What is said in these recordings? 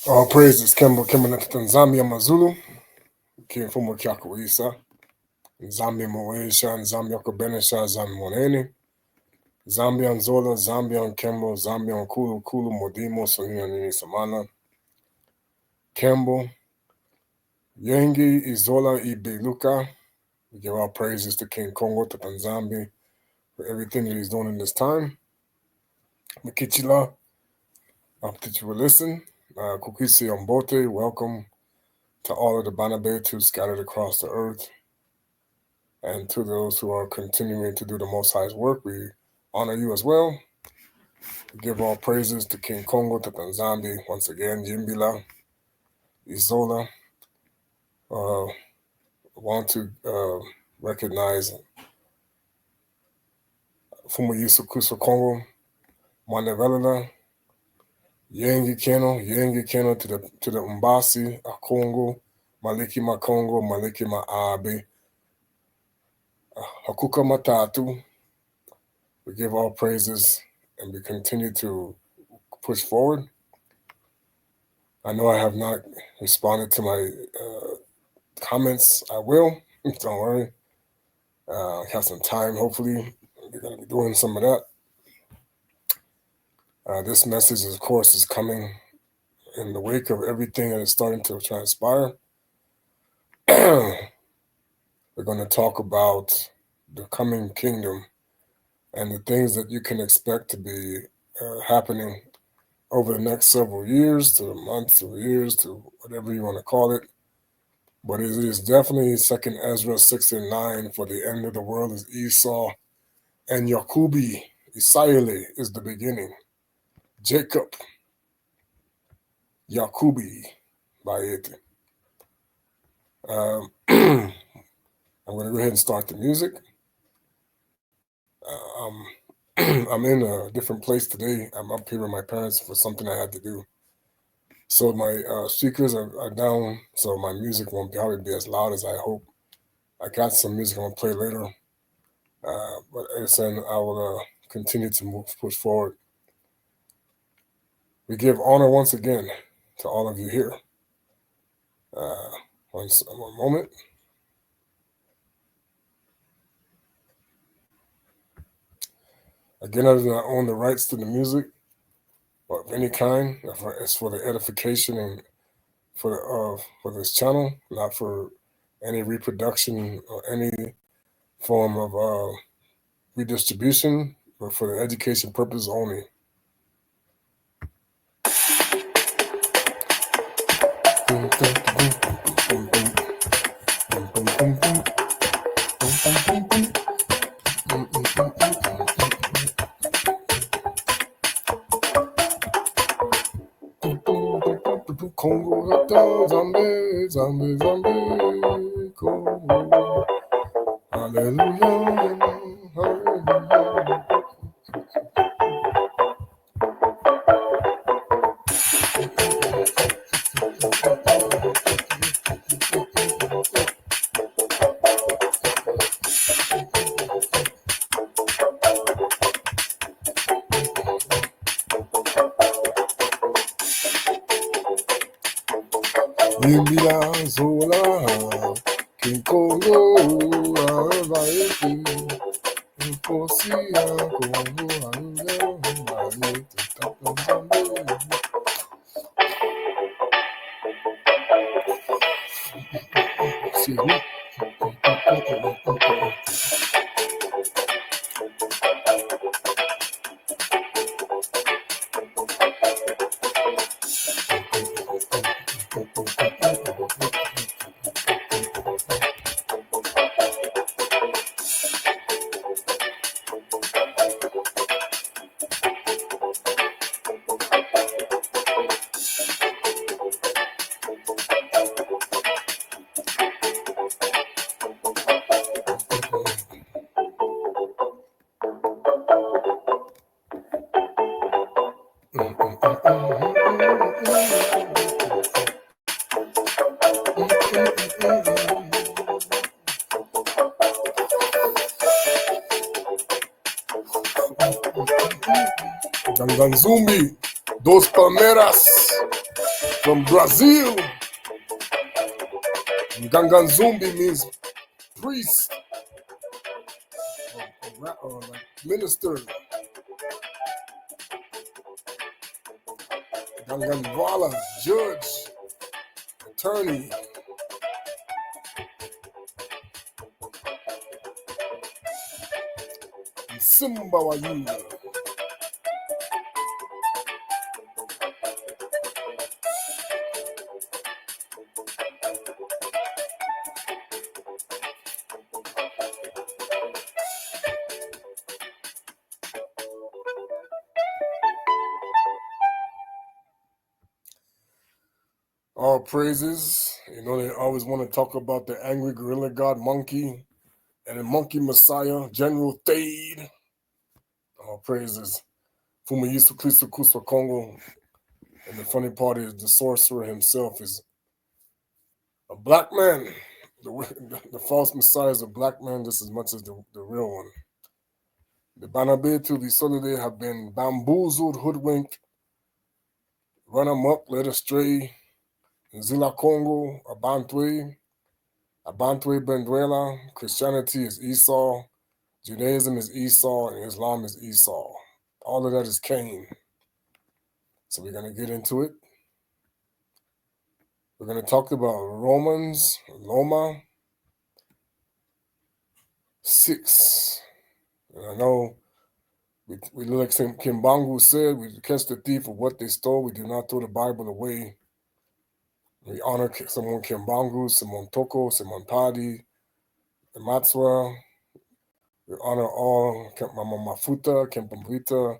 All praises Kembo Kemeneta Nzambi Amazulu, Kimfumo Kyakuisa, Nzambi Moesha, Nzambi Okabenesha, Zambi Moneni, Zambi Anzola, Zambi on Kembo, Zambi on Kulu, Kulu Modimo, Sonina Nini Samana, Kembo, Yengi, Izola, Ibeluka. We give our praises to King Kongo, to Tanzambi, for everything that he's doing in this time. Makichila, that you will listen. Kukisi Ombote, welcome to all of the Bana Betu scattered across the earth. And to those who are continuing to do the Most High's work, we honor you as well. We give all praises to King Kongo, to Tanzambi, once again, Jimbila, Izola. Want to recognize Fumu Yusukuso Kongo, Manevelala, Yengi Keno to the Umbasi, Kongo, Maliki Makongo, Maliki Maabe, Hakuka Matatu. We give all praises and we continue to push forward. I know I have not responded to my comments. I will. Don't worry. Have some time. Hopefully, we're going to be doing some of that. This message, of course, is coming in the wake of everything that is starting to transpire. We're going to talk about the coming kingdom and the things that you can expect to be happening over the next several years, to months, to years, to whatever you want to call it. But it is definitely 2nd Ezra 6 and 9, for the end of the world is Esau, and Yakubi, Isaiah is the beginning. Jacob, Yakubi, by it. I'm going to go ahead and start the music. I'm in a different place today. I'm up here with my parents for something I had to do. So my speakers are down, so my music won't probably be as loud as I hope. I got some music I'm going to play later. But as I will continue to push forward. We give honor once again to all of you here. One moment. Again, I do not own the rights to the music or of any kind. It's for the edification and for this channel, not for any reproduction or any form of redistribution, but for the education purpose only. Kongo, Zambi, Zambi, Zambi, Kongo. Hallelujah, hallelujah. Yimbila Zola, King Kongo, Avaiti, Imposia, Kongo, Avaiti, Tata, Zambi. Excuse me. Danganzumbi, Dos Palmeras. From Brazil, Nganganzumbi means priest or like minister. Ganganwala, judge, attorney. Simba Wayuga. All praises. You know, they always want to talk about the angry gorilla god monkey and the monkey messiah, General Thade. All praises. Fumayisu Kristo Kuswa Kongo. And the funny part is the sorcerer himself is a black man. The false messiah is a black man just as much as the real one. The Bana Betu, the nZolele have been bamboozled, hoodwinked, run amok, led astray. Nzila Kongo, Abantwe Benduela. Christianity is Esau, Judaism is Esau, and Islam is Esau. All of that is Cain. So we're going to get into it. We're going to talk about Romans, Loma 6. And I know we like Kimbangu said, we catch the thief of what they stole. We do not throw the Bible away. We honor Simon Kimbangu, Simon Toko, Simon Padi, the Matswa. We honor all Mama Mafuta, Kempamrita,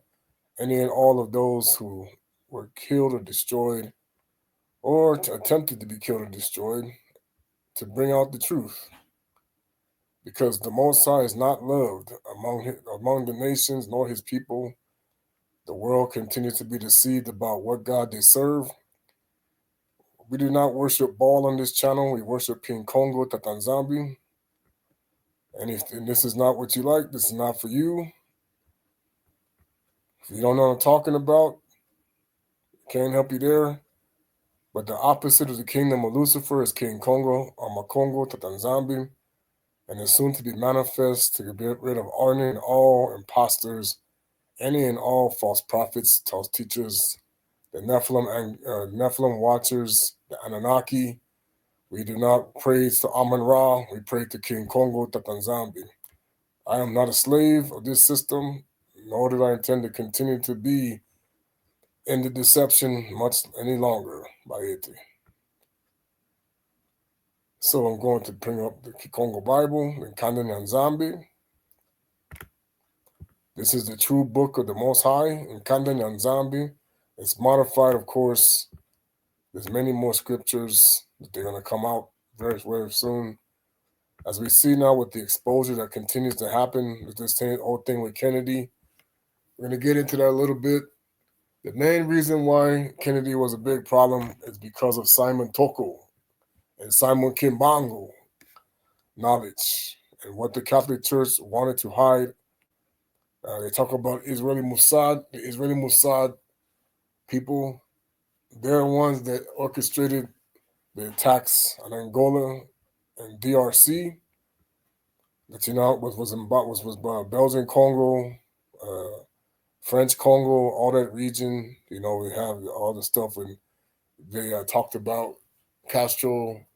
any and all of those who were killed or destroyed or attempted to be killed or destroyed to bring out the truth. Because the Most High is not loved among the nations nor his people. The world continues to be deceived about what God they serve. We do not worship Baal on this channel. We worship King Kongo, Tata. And if this is not what you like, this is not for you. If you don't know what I'm talking about, can't help you there. But the opposite of the kingdom of Lucifer is King Kongo, Kongo, Tata, and is soon to be manifest to get rid of any and all imposters, any and all false prophets, false teachers, the Nephilim watchers, the Anunnaki. We do not praise to Amun Ra, we pray to King Kongo, Tata. I am not a slave of this system, nor did I intend to continue to be in the deception much any longer by it. So I'm going to bring up the Kongo Bible in Kanda Nyanzambi. This is the true book of the Most High in Kanda Nyanzambi. It's modified, of course. There's many more scriptures that they're going to come out very, very soon. As we see now with the exposure that continues to happen with this whole thing with Kennedy, we're going to get into that a little bit. The main reason why Kennedy was a big problem is because of Simon Toko and Simon Kimbangu knowledge and what the Catholic Church wanted to hide. They talk about Israeli Mossad, the Israeli Mossad people. They're the ones that orchestrated the attacks on Angola and DRC. That was Belgian Congo, French Congo, all that region. You know, we have all the stuff when they talked about Castro,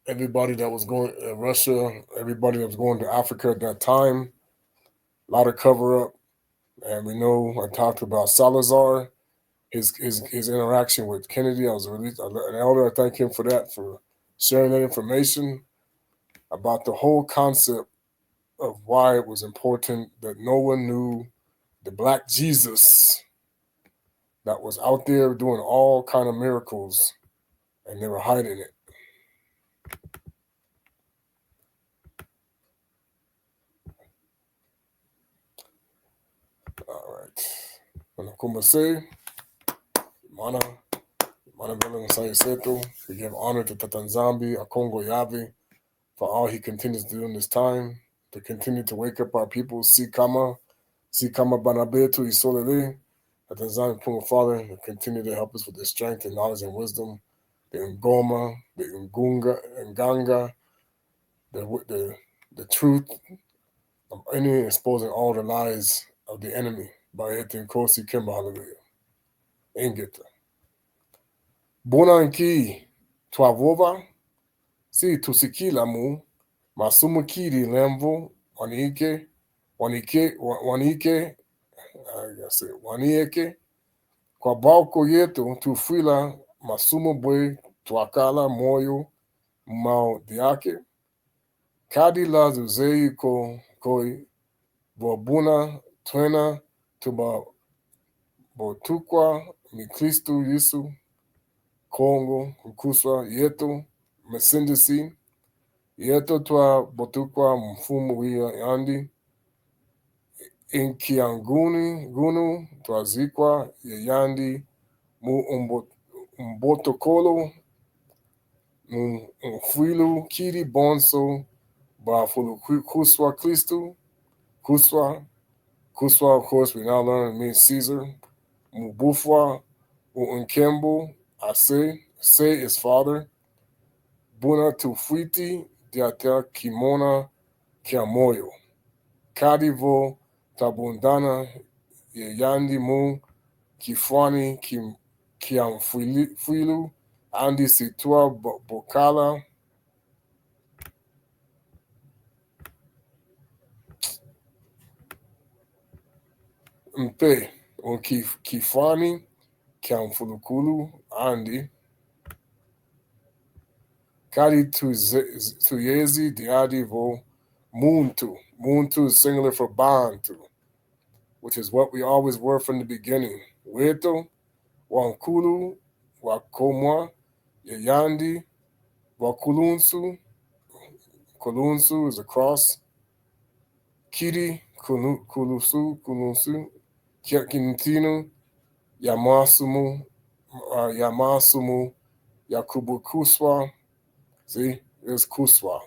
everybody that was going Russia, everybody that was going to Africa at that time. A lot of cover up, and we know I talked about Salazar, his interaction with Kennedy. I was an elder. I thank him for that, for sharing that information about the whole concept of why it was important that no one knew the Black Jesus that was out there doing all kind of miracles, and they were hiding it. All right. Wanakumbase, Mana Vela Seto. We give honor to Tatanzambi, Akongo Yavi, for all he continues to do in this time, to continue to wake up our people, Sikama Bana Betu, nZolele, Natanzami Punga Father, continue to help us with the strength and knowledge and wisdom, the Ngoma, the Nganga, the truth, any exposing all the lies of the enemy by hitting Kosi Kimba, hallelujah. Ingeta. Bona nki twavova, si tusikila mu, masumu kiri lemvo, wanieke, kwa balko yetu tufila masumu bwe twakala moyo mau diake, kadi la zuzei koi bobuna twena tuba botukwa ni Kristu Yesu Kongo ukuswa yetu mesindisi yetu twa botukwa mfumu wia yandi inkianguni gunu twazikwa yeyandi mu mbotokolo mfilu kiri bonso bafulu kuswa Kristu kuswa, of course, we now learn it means Caesar. Mubufwa, Unkembu, Ase, Se is father. Buna Tufiti, Diata Kimona, Kiamoyo. Kadivo, Tabundana, Yandi Mu, Kifwani, Kiamfilu, Andi Situa, Bokala, Mpe, Kifwani, Kiamfulukulu, Andi, Kadi Tuyezi Diadi Vo Muntu. Muntu is singular for Bantu, which is what we always were from the beginning. Weto, Wankulu, Wakomwa, Yayandi, Wakulunsu. Kulunsu is a cross. Kiri, Kulunsu, Kintinu, Yamasumu, Yakubu Kuswa. See, there's Kuswa,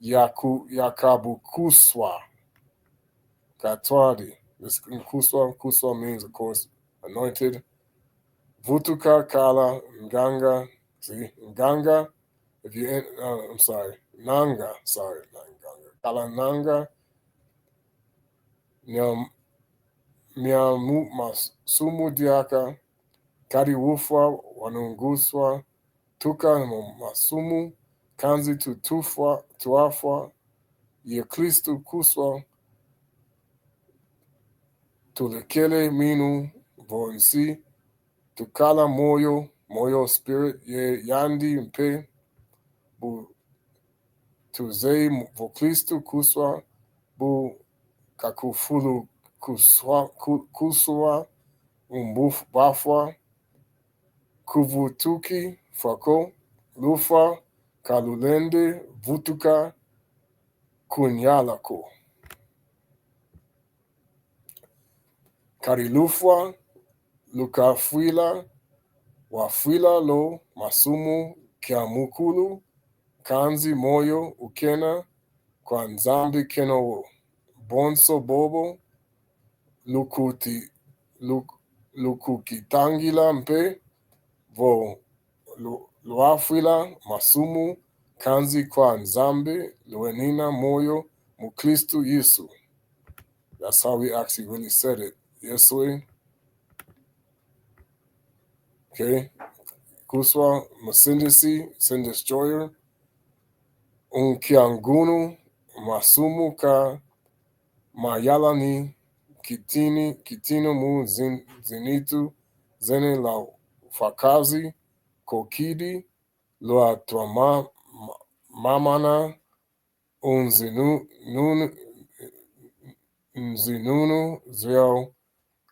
Yakabu Kuswa, Katwadi. This Kuswa means, of course, anointed. Vutuka Kala Nganga. See, Nganga. If you, I'm sorry, Nanga. Sorry, not Nganga. Kala Nanga. Miamu Masumu Diaka. Kadi Wufwa Wanunguswa. Tuka Masumu. Kanzi tuafwa ye Kristu kuswa tulekele minu vonsi tukala moyo spirit ye yandi mpe bu tuzei vo Kristu kuswa bu kakufulu kuswa bafwa kuvutuki fako lufa kalulende vutuka kunyalako. Karilufwa, Lukafwila, Wafwila lo, Masumu, Kiamukulu, Kanzi moyo, Ukena, Kwanzambi kenowo, Bonso bobo, Lukukitangila mpe, Vo Luafwila, Masumu, Kanzi Kwanzambi, Luenina moyo, Mukristu Yesu. That's how we actually really said it. Yeswe. Okay. Kuswa, Masindisi, Sin Destroyer. Unkiangunu, Masumu ka Mayalani, Kitino mu Zinitu, Zene la Fakazi, Kokidi, Lua Twama Mamana, Nzinunu, Zeo,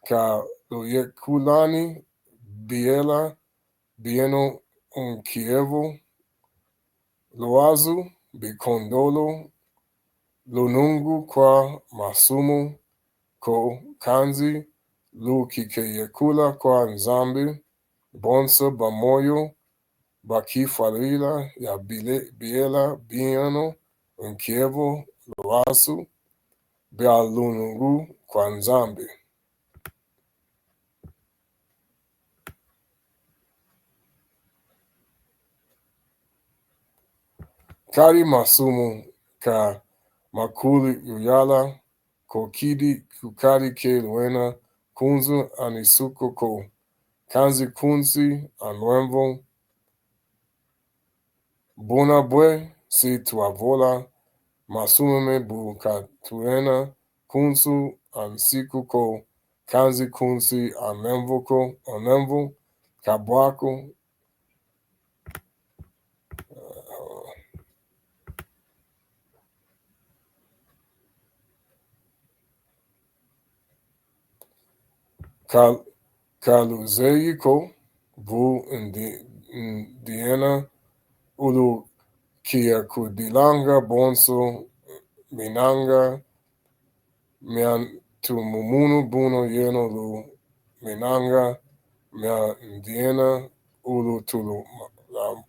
Ka Loyekulani, Bieno Unkievo, Loazu, Bikondolo, Lunungu kwa Masumu, Ko Kanzi, Lukikeyekula kwa Nzambi, Bonsa Bamoyo, Bakifalila, Ya Biela, Bieno, Unkievo, Loazu, Bialunungu kwa Nzambi. Kari masumu ka makuli uyala kokidi kukari ke luena kunzu anisuko ko kanzi kunzi anwemvo bonabwe si tuavola masumeme bu katuena kunzu ansiku ko kanzi kunzi anemvo kabwako Kaluzeyiko vu Indiana ulu kia kudilanga bonso minanga mian tumumunu buno yeno lu minanga mia Indiana ulu tulu la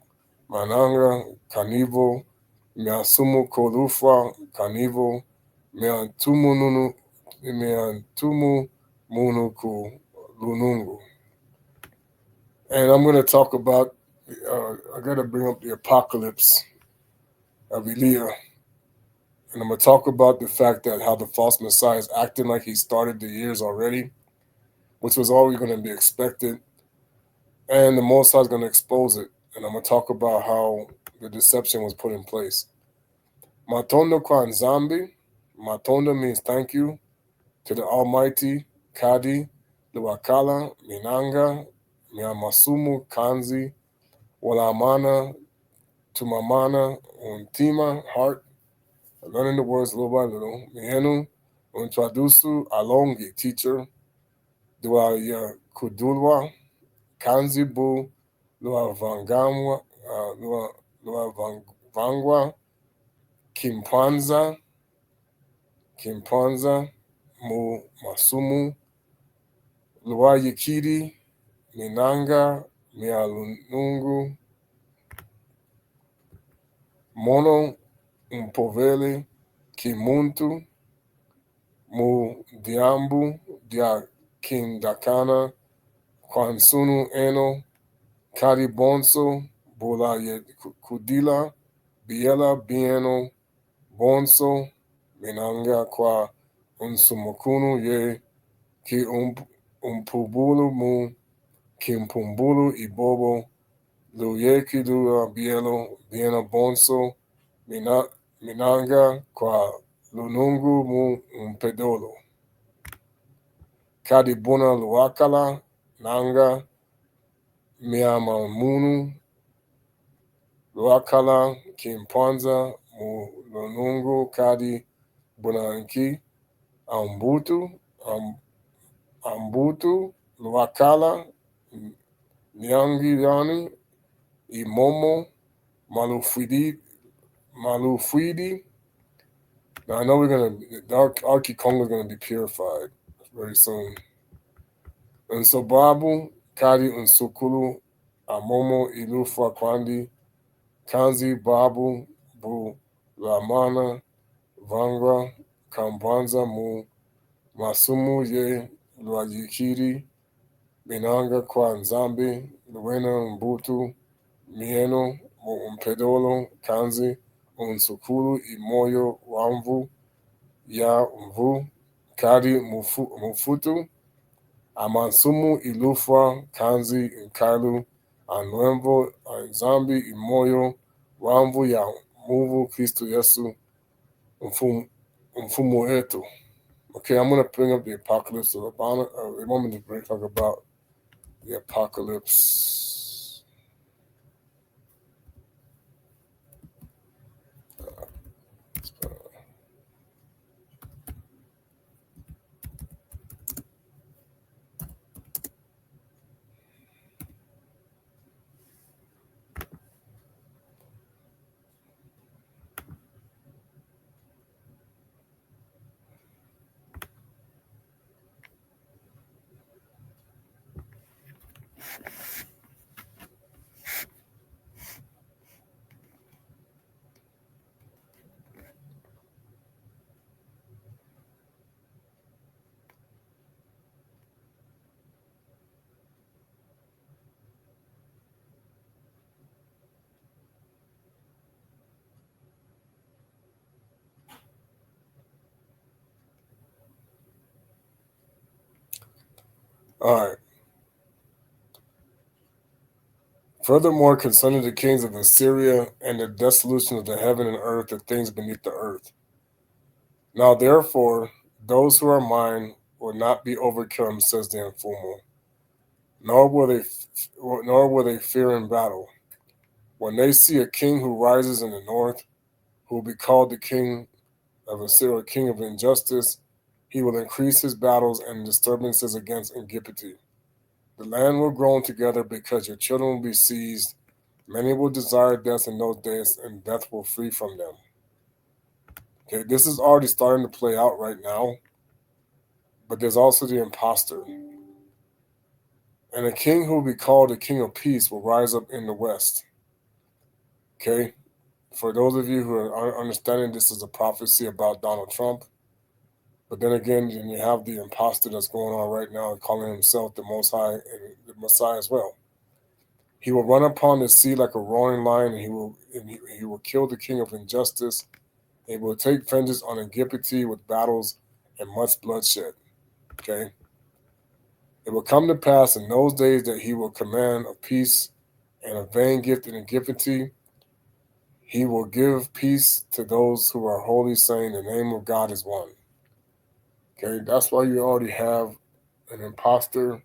mananga kanivo mia sumu kolufa kanivo mia tumu munu ku lunungu. And I'm going to talk about, I got to bring up the apocalypse of Elia. And I'm going to talk about the fact that how the false Messiah is acting like he started the years already, which was always going to be expected. And the Most High is going to expose it. And I'm going to talk about how the deception was put in place. Matondo kwa Nzambi. Matondo means thank you to the Almighty, Kadi, Luakala, Minanga, Miamasumu, Kanzi, Walamana, Tumamana, Untima, heart, learning the words little by little. Mienu, Untradusu, Alongi, teacher. Dua ya Kudulwa, Kanzi Bu, Lua Vangamwa, Lua Vangwa, Kimpanza, Mu Masumu, Lua Yikiri, Minanga, Mialunungu, Mono, Mpovele, Kimuntu, Mu Diambu, Dia Kindakana, Kwansunu Eno, Karibonso, Bula Kudila, Biela Bieno, Bonso, Minanga Kwa Unsumukunu Ye, Ki Umpubulu Mu, Kimpumbulu Ibobo, Luyeki Lua Bielo, Biena Bonso, Minanga Kwa Lunungu Mu Umpedolo. Kadibuna Luakala, Nanga, Miamamunu, Luakala, Kimpanza, Mu Lunungu, Kadi Bunanki, Ambutu, Luakala, Nyangirani, Imomo, Malufidi. Now I know our Kongo is gonna be purified very soon. Nsobabu, Kadi Nsukulu, Amomo Ilufa Kwandi, Kanzi Babu, Bu Ramana, Vangwa, Kambanza Mu, Masumu Ye, Luajikiri, Binanga Kwa Nzambi, Luena Mbutu, Mieno, Mpedolo, Kanzi, Unsukulu, Imoyo, Wamvu, Ya Mvu, Kadi Mufutu, Amansumu Ilufa, Kanzi, Nkalu, Anwemvo, Nzambi, Imoyo, Wamvu ya Muvu, Kristo Yesu, Mfumu Etu. Okay, I'm going to bring up the apocalypse of the Bana. We want me to talk about the apocalypse. All right. Furthermore, concerning the kings of Assyria and the dissolution of the heaven and earth, the things beneath the earth. Now, therefore, those who are mine will not be overcome, says the informer, nor will they fear in battle. When they see a king who rises in the north, who will be called the king of Assyria, king of injustice, he will increase his battles and disturbances against iniquity. The land will groan together because your children will be seized. Many will desire death in those days, and death will flee from them. Okay, this is already starting to play out right now, but there's also the imposter. And a king who will be called the king of peace will rise up in the west. Okay, for those of you who are understanding, this is a prophecy about Donald Trump. But then again, you have the imposter that's going on right now, calling himself the Most High and the Messiah as well. He will run upon the sea like a roaring lion, and he will kill the king of injustice. He will take vengeance on iniquity with battles and much bloodshed. Okay. It will come to pass in those days that he will command a peace and a vain gift in iniquity. He will give peace to those who are holy, saying, the name of God is one. Okay, that's why you already have an imposter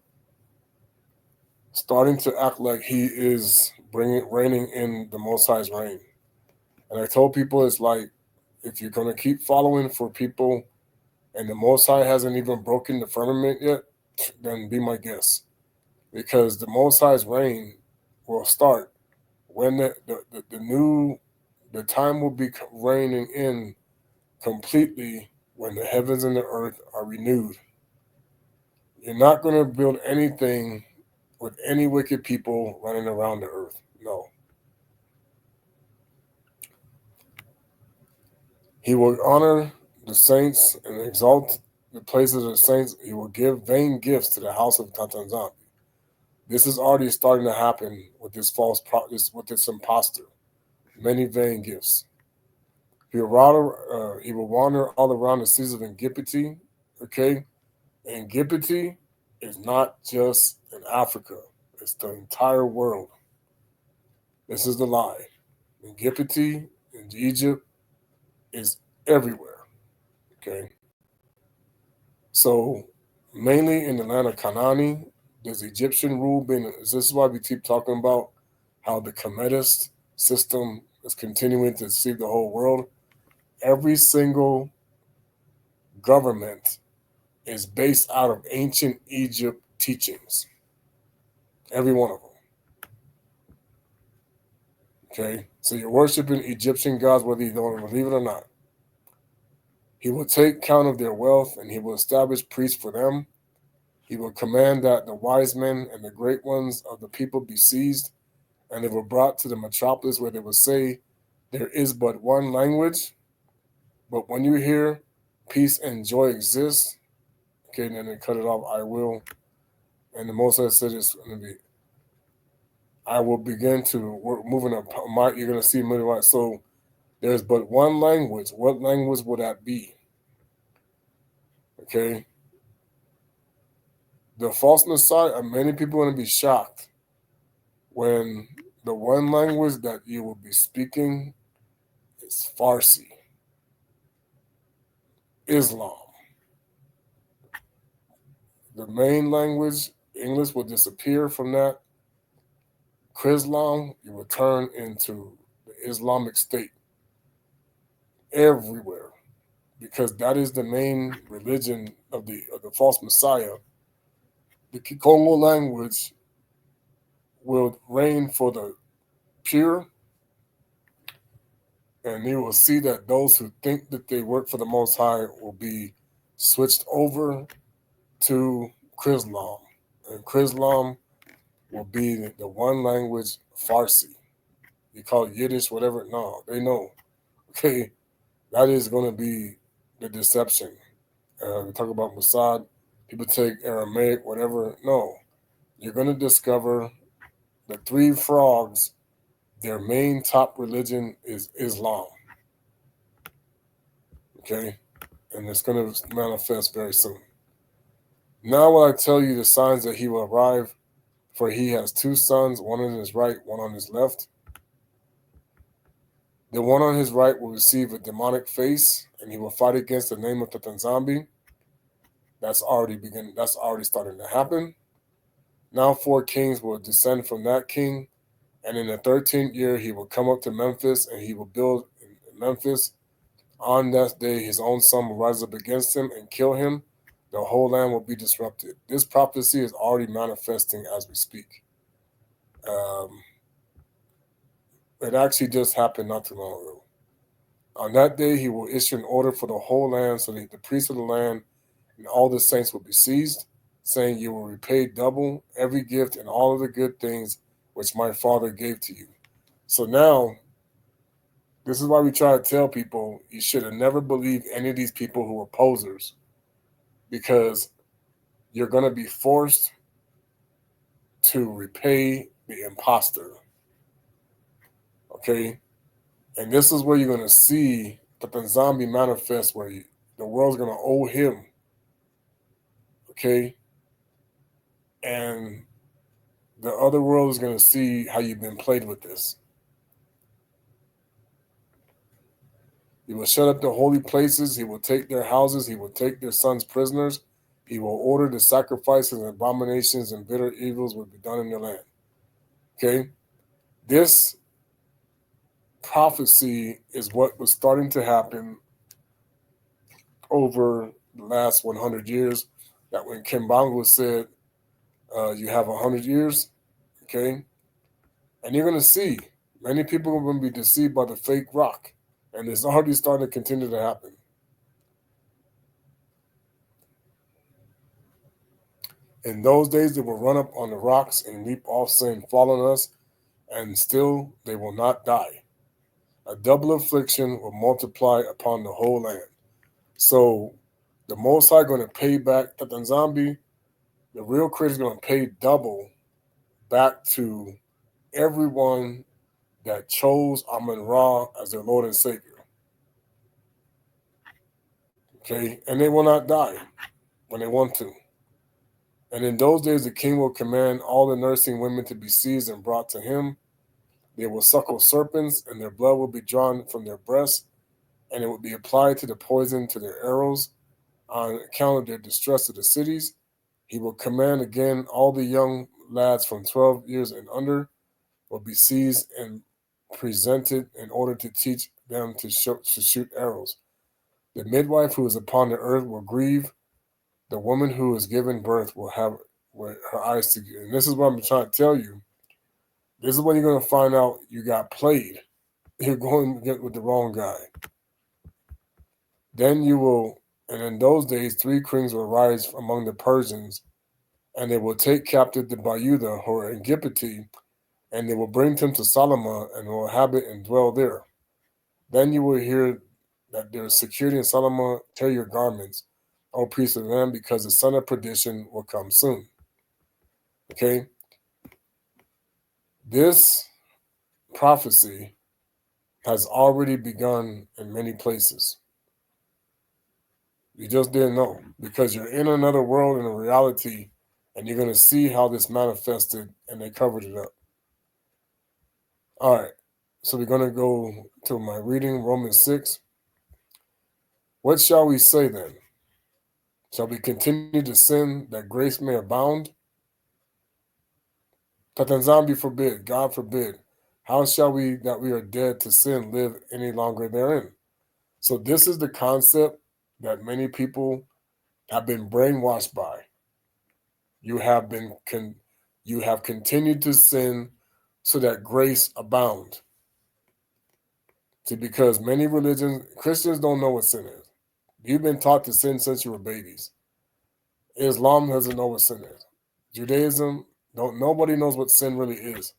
starting to act like he is reigning in the Most High's reign. And I told people it's like, if you're going to keep following for people and the Most High hasn't even broken the firmament yet, then be my guest. Because the Most High's reign will start when the time will be reigning in completely when the heavens and the earth are renewed. You're not going to build anything with any wicked people running around the earth. No. He will honor the saints and exalt the places of the saints. He will give vain gifts to the house of Tata. This is already starting to happen with this with this imposter. Many vain gifts. He will wander all around the seas of iniquity. Okay, iniquity is not just in Africa; it's the entire world. This is the lie. Iniquity in Egypt is everywhere. Okay, so mainly in the land of Canaan, there's Egyptian rule. This is why we keep talking about how the Kemetist system is continuing to deceive the whole world. Every single government is based out of ancient Egypt teachings. Every one of them. Okay? So you're worshiping Egyptian gods whether you don't believe it or not. He will take count of their wealth and he will establish priests for them. He will command that the wise men and the great ones of the people be seized, and they were brought to the metropolis where they will say, there is but one language, but when you hear peace and joy exist, okay, and then they cut it off, I will. And the Most High said it's going to be, I will begin to work moving up. You're going to see middle. So there's but one language. What language would that be? Okay. The false Messiah, many people are going to be shocked when the one language that you will be speaking is Farsi, Islam. The main language, English, will disappear from that. Chrislam, you will turn into the Islamic State everywhere, because that is the main religion of the false Messiah. The Kongo language will reign for the pure, and you will see that those who think that they work for the Most High will be switched over to Chrislam, and Chrislam will be the one language Farsi. You call it Yiddish, whatever. No, they know. Okay, that is going to be the deception. We talk about Mossad. People take Aramaic, whatever. No, you're going to discover the three frogs. Their main top religion is Islam. Okay, and it's going to manifest very soon. Now will I tell you the signs that he will arrive, for he has two sons, one on his right, one on his left. The one on his right will receive a demonic face, and he will fight against the name of the Tanzambi. That's already starting to happen. Now 4 kings will descend from that king, and in the 13th year he will come up to Memphis, and he will build in Memphis. On that day his own son will rise up against him and kill him. The whole land will be disrupted. This prophecy is already manifesting as we speak. Um, it actually just happened not too long ago. On that day he will issue an order for the whole land, so that the priests of the land and all the saints will be seized, saying, you will repay double every gift and all of the good things which my father gave to you. So now, this is why we try to tell people you should have never believed any of these people who are posers, because you're going to be forced to repay the imposter. Okay? And this is where you're going to see the zombie manifest, where the world's going to owe him. Okay? And the other world is going to see how you've been played with this. He will shut up the holy places. He will take their houses. He will take their sons prisoners. He will order the sacrifices and abominations and bitter evils will be done in the land. Okay? This prophecy is what was starting to happen over the last 100 years. That when Kimbangu said, you have 100 years, okay? And you're going to see many people are going to be deceived by the fake rock. And it's already starting to continue to happen. In those days, they will run up on the rocks and leap off, saying, fall on us, and still they will not die. A double affliction will multiply upon the whole land. So the Most High going to pay back the Tanzambi. The real creator is going to pay double back to everyone that chose Amun Ra as their Lord and Savior. Okay? And they will not die when they want to. And in those days, the king will command all the nursing women to be seized and brought to him. They will suckle serpents, and their blood will be drawn from their breasts, and it will be applied to the poison to their arrows on account of their distress to the cities. He will command again all the young lads from 12 years and under will be seized and presented in order to teach them to shoot arrows. The midwife who is upon the earth will grieve. The woman who is given birth will have her eyes to get. And this is what I'm trying to tell you. This is when you're going to find out you got played. You're going to get with the wrong guy. Then you will, and in those days, 3 kings will rise among the Persians, and they will take captive the Bayuda who are in Gipiti, and they will bring them to Solomon and will inhabit and dwell there. Then you will hear that there is security in Solomon, tear your garments, O priests of the land, because the son of perdition will come soon. Okay? This prophecy has already begun in many places. You just didn't know because you're in another world in a reality, and you're going to see how this manifested, and they covered it up. All right. So we're going to go to my reading, Romans 6. What shall we say then? Shall we continue to sin that grace may abound? Tatanzambi forbid, God forbid. How shall we that we are dead to sin live any longer therein? So this is the concept that many people have been brainwashed by. You have continued to sin so that grace abound. See, because many religions, Christians don't know what sin is. You've been taught to sin since you were babies. Islam doesn't know what sin is. Judaism, nobody knows what sin really is.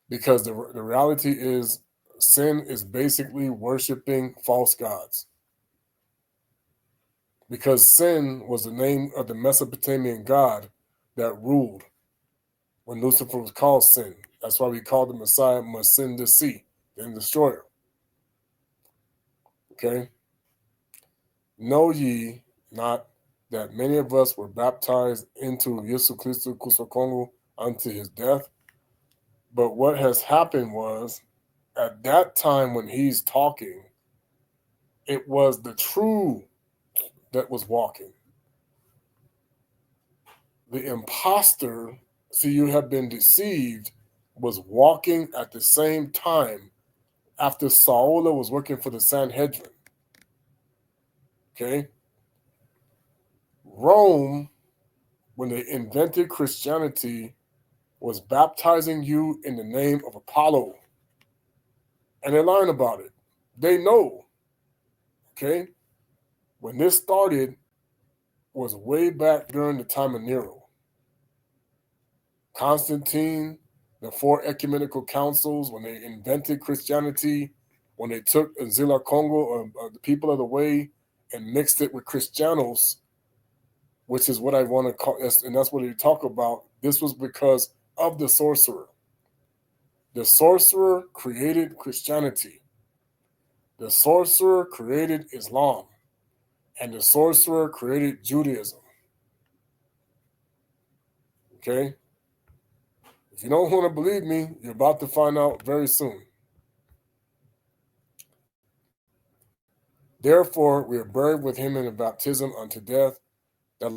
Because the reality is sin is basically worshiping false gods. Because sin was the name of the Mesopotamian god that ruled when Lucifer was called sin. That's why we call the Messiah Masin the Sea, the destroyer. Okay? Know ye not that many of us were baptized into Yesu Christu Kuso Kongo unto his death. But what has happened was, at that time when he's talking, it was the true that was walking. The imposter, see, you have been deceived, was walking at the same time after Saul was working for the Sanhedrin. Okay? Rome, when they invented Christianity, was baptizing you in the name of Apollo. And they're lying about it. They know. Okay? When this started was way back during the time of Nero. Constantine, the four ecumenical councils, when they invented Christianity, when they took nZolele Kongo, or the people of the way, and mixed it with Christianos, which is what I want to call, and that's what they talk about. This was because of the sorcerer. The sorcerer created Christianity. The sorcerer created Islam. And the sorcerer created Judaism. Okay? If you don't want to believe me, you're about to find out very soon. Therefore, we are buried with him in the baptism unto death, that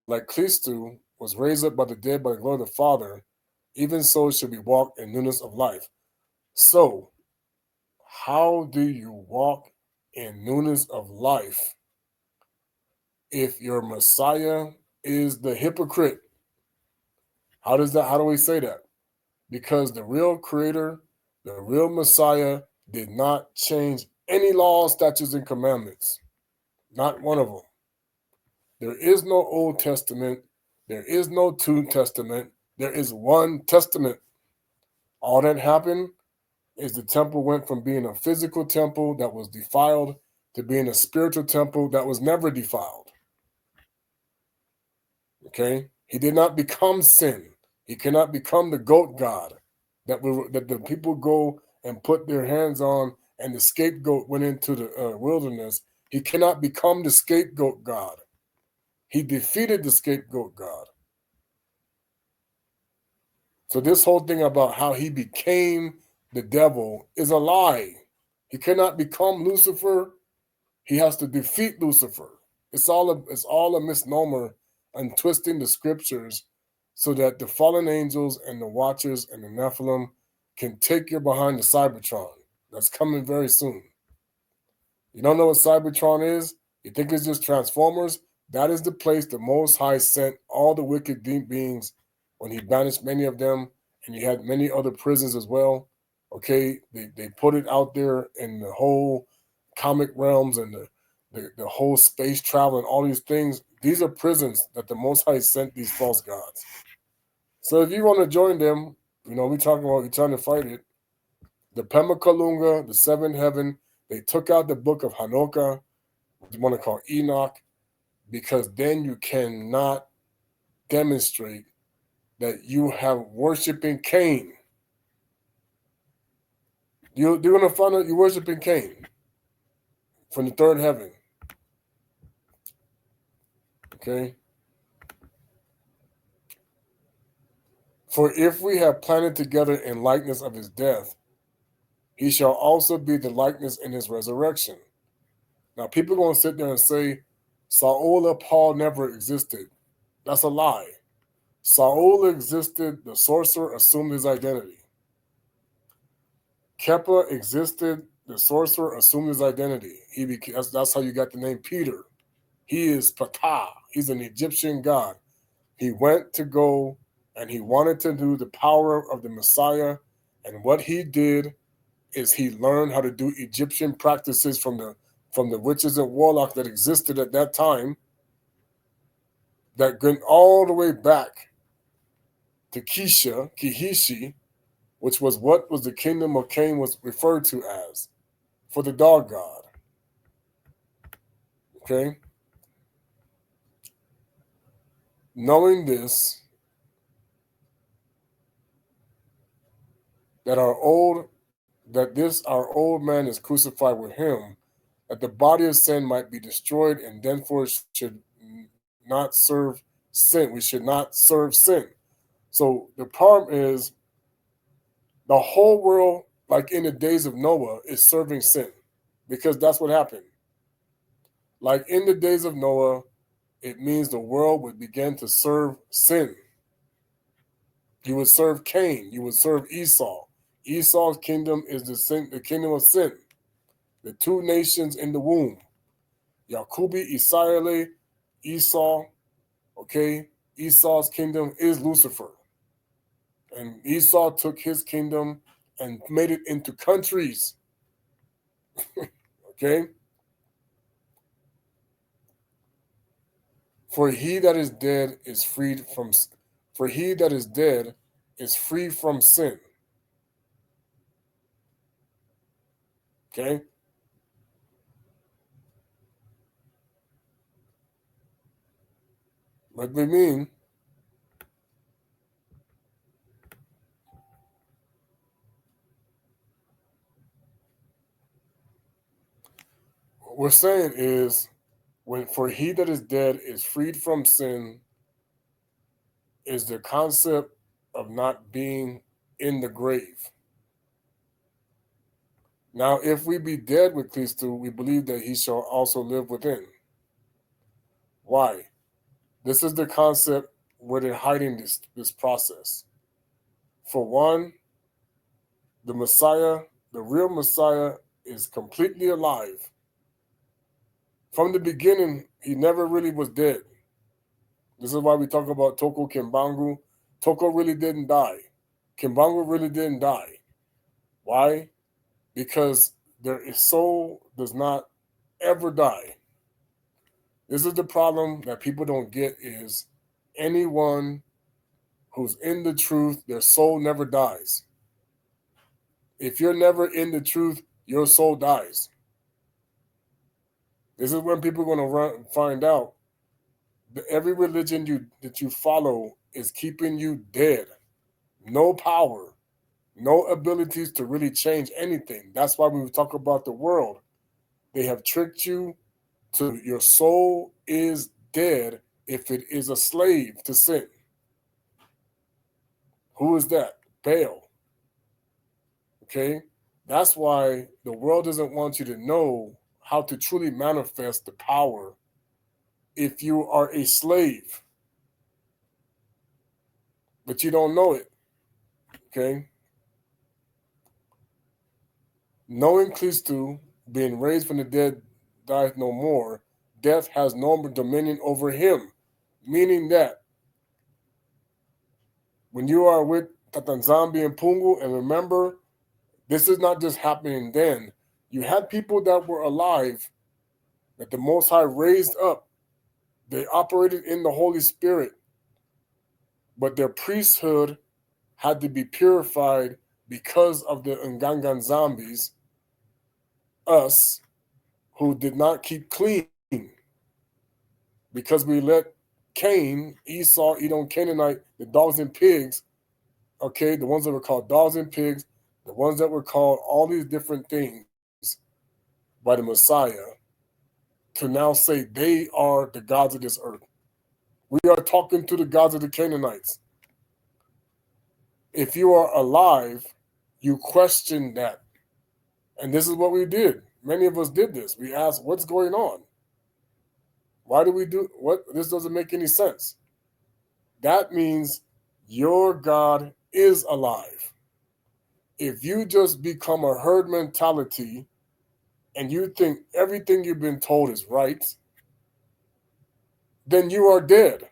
like Christu was raised up by the dead by the glory of the Father, even so should we walk in newness of life. So, how do you walk in newness of life if your Messiah is the hypocrite? How do we say that? Because the real creator, the real Messiah, did not change any laws, statutes, and commandments. Not one of them. There is no Old Testament. There is no New Testament. There is one testament. All that happened is the temple went from being a physical temple that was defiled to being a spiritual temple that was never defiled. Okay? He did not become sin. He cannot become the goat god that the people go and put their hands on, and the scapegoat went into the wilderness. He cannot become the scapegoat god. He defeated the scapegoat god. So this whole thing about how he became the devil is a lie. He cannot become Lucifer. He has to defeat Lucifer. It's all a misnomer and twisting the scriptures so that the fallen angels and the watchers and the Nephilim can take you behind the Cybertron. That's coming very soon. You don't know what Cybertron is? You think it's just Transformers? That is the place the Most High sent all the wicked deep beings when he banished many of them, and he had many other prisons as well. Okay, they put it out there in the whole comic realms and the whole space travel and all these things. These are prisons that the Most High sent these false gods. So if you want to join them, we're talking about you're trying to fight it. The Pema Kalunga, the Seventh Heaven, they took out the book of Hanukkah, what you want to call Enoch, because then you cannot demonstrate that you have worshiping Cain. They're going to find out you're worshiping Cain from the third heaven. Okay? For if we have planted together in likeness of his death, he shall also be the likeness in his resurrection. Now, people are going to sit there and say, Saul Paul never existed. That's a lie. Saul existed. The sorcerer assumed his identity. Kepha existed. The sorcerer assumed his identity. That's how you got the name Peter. He is Ptah. He's an Egyptian god. He went to go and he wanted to do the power of the Messiah. And what he did is he learned how to do Egyptian practices from the witches and warlocks that existed at that time, that went all the way back to Kihishi, which was what was the kingdom of Cain was referred to as, for the dog god. Okay? Knowing this, that our old man is crucified with him, that the body of sin might be destroyed, and thenceforth should not serve sin. We should not serve sin. So the problem is the whole world, like in the days of Noah, is serving sin because that's what happened. Like in the days of Noah, it means the world would begin to serve sin. You would serve Cain. You would serve Esau. Esau's kingdom is the kingdom of sin. The two nations in the womb. Yakubi, Israeli, Esau. Okay, Esau's kingdom is Lucifer. And Esau took his kingdom and made it into countries. Okay? For he that is dead is freed from for he that is dead is free from sin. Okay? What we mean, what we're saying is when for he that is dead is freed from sin is the concept of not being in the grave. Now, if we be dead with Christ, we believe that he shall also live within. Why? This is the concept where they're hiding this process. For one, the Messiah, the real Messiah, is completely alive. From the beginning, he never really was dead. This is why we talk about Toko Kimbangu. Toko really didn't die. Kimbangu really didn't die. Why? Because his soul does not ever die. This is the problem that people don't get is anyone who's in the truth, their soul never dies. If you're never in the truth, your soul dies. This is when people are going to find out that every religion that you follow is keeping you dead. No power, no abilities to really change anything. That's why when we talk about the world, they have tricked you to your soul is dead if it is a slave to sin. Who is that? Baal. Okay? That's why the world doesn't want you to know how to truly manifest the power if you are a slave. But you don't know it. Okay? Knowing Christu, being raised from the dead, dieth no more, death has no dominion over him. Meaning that when you are with Tata and Pungu, and remember, this is not just happening then. You had people that were alive that the Most High raised up. They operated in the Holy Spirit, but their priesthood had to be purified because of the Ngangan zombies, us, who did not keep clean because we let Cain, Esau, Edom, Canaanite, the dogs and pigs, okay, the ones that were called dogs and pigs, the ones that were called all these different things by the Messiah, to now say they are the gods of this earth. We are talking to the gods of the Canaanites. If you are alive, you question that. And this is what we did. Many of us did this. We asked, what's going on? Why do we do what? This doesn't make any sense. That means your God is alive. If you just become a herd mentality and you think everything you've been told is right, then you are dead.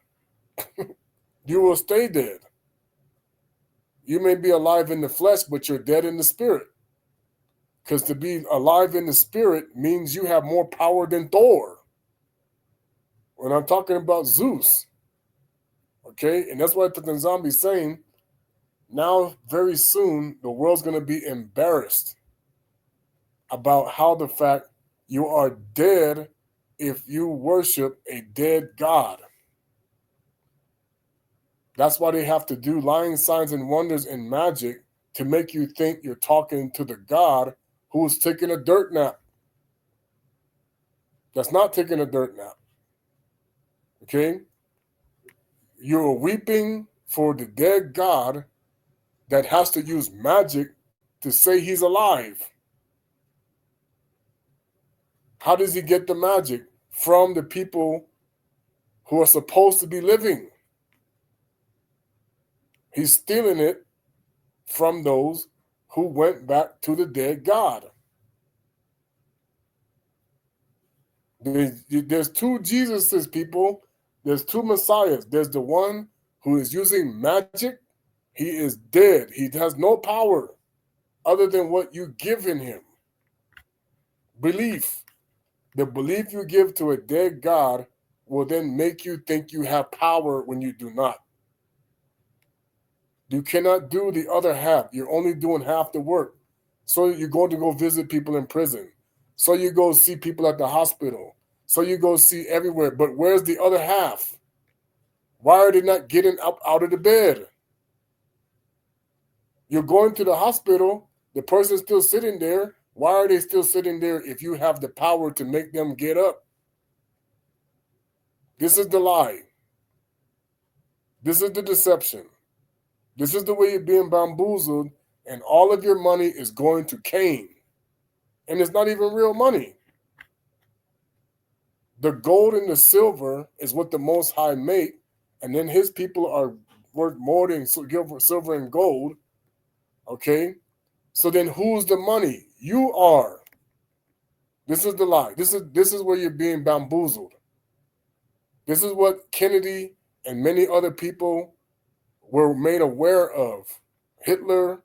You will stay dead. You may be alive in the flesh, but you're dead in the spirit. Because to be alive in the spirit means you have more power than Thor. When I'm talking about Zeus, okay? And that's why the Tanzambi is saying, now very soon the world's going to be embarrassed about how the fact you are dead if you worship a dead God. That's why they have to do lying signs and wonders and magic to make you think you're talking to the God who's taking a dirt nap. That's not taking a dirt nap. Okay? You're weeping for the dead God that has to use magic to say he's alive. How does he get the magic? From the people who are supposed to be living. He's stealing it from those who went back to the dead God. There's two Jesuses, people. There's two Messiahs. There's the one who is using magic. He is dead. He has no power other than what you give in him. Belief. The belief you give to a dead God will then make you think you have power when you do not. You cannot do the other half. You're only doing half the work. So you're going to go visit people in prison. So you go see people at the hospital. So you go see everywhere. But where's the other half? Why are they not getting up out of the bed? You're going to the hospital. The person's still sitting there. Why are they still sitting there if you have the power to make them get up? This is the lie. This is the deception. This is the way you're being bamboozled, and all of your money is going to Cain. And it's not even real money. The gold and the silver is what the Most High make, and then his people are worth more than silver and gold. Okay? So then who's the money? You are. This is the lie. This is where you're being bamboozled. This is what Kennedy and many other people were made aware of. Hitler,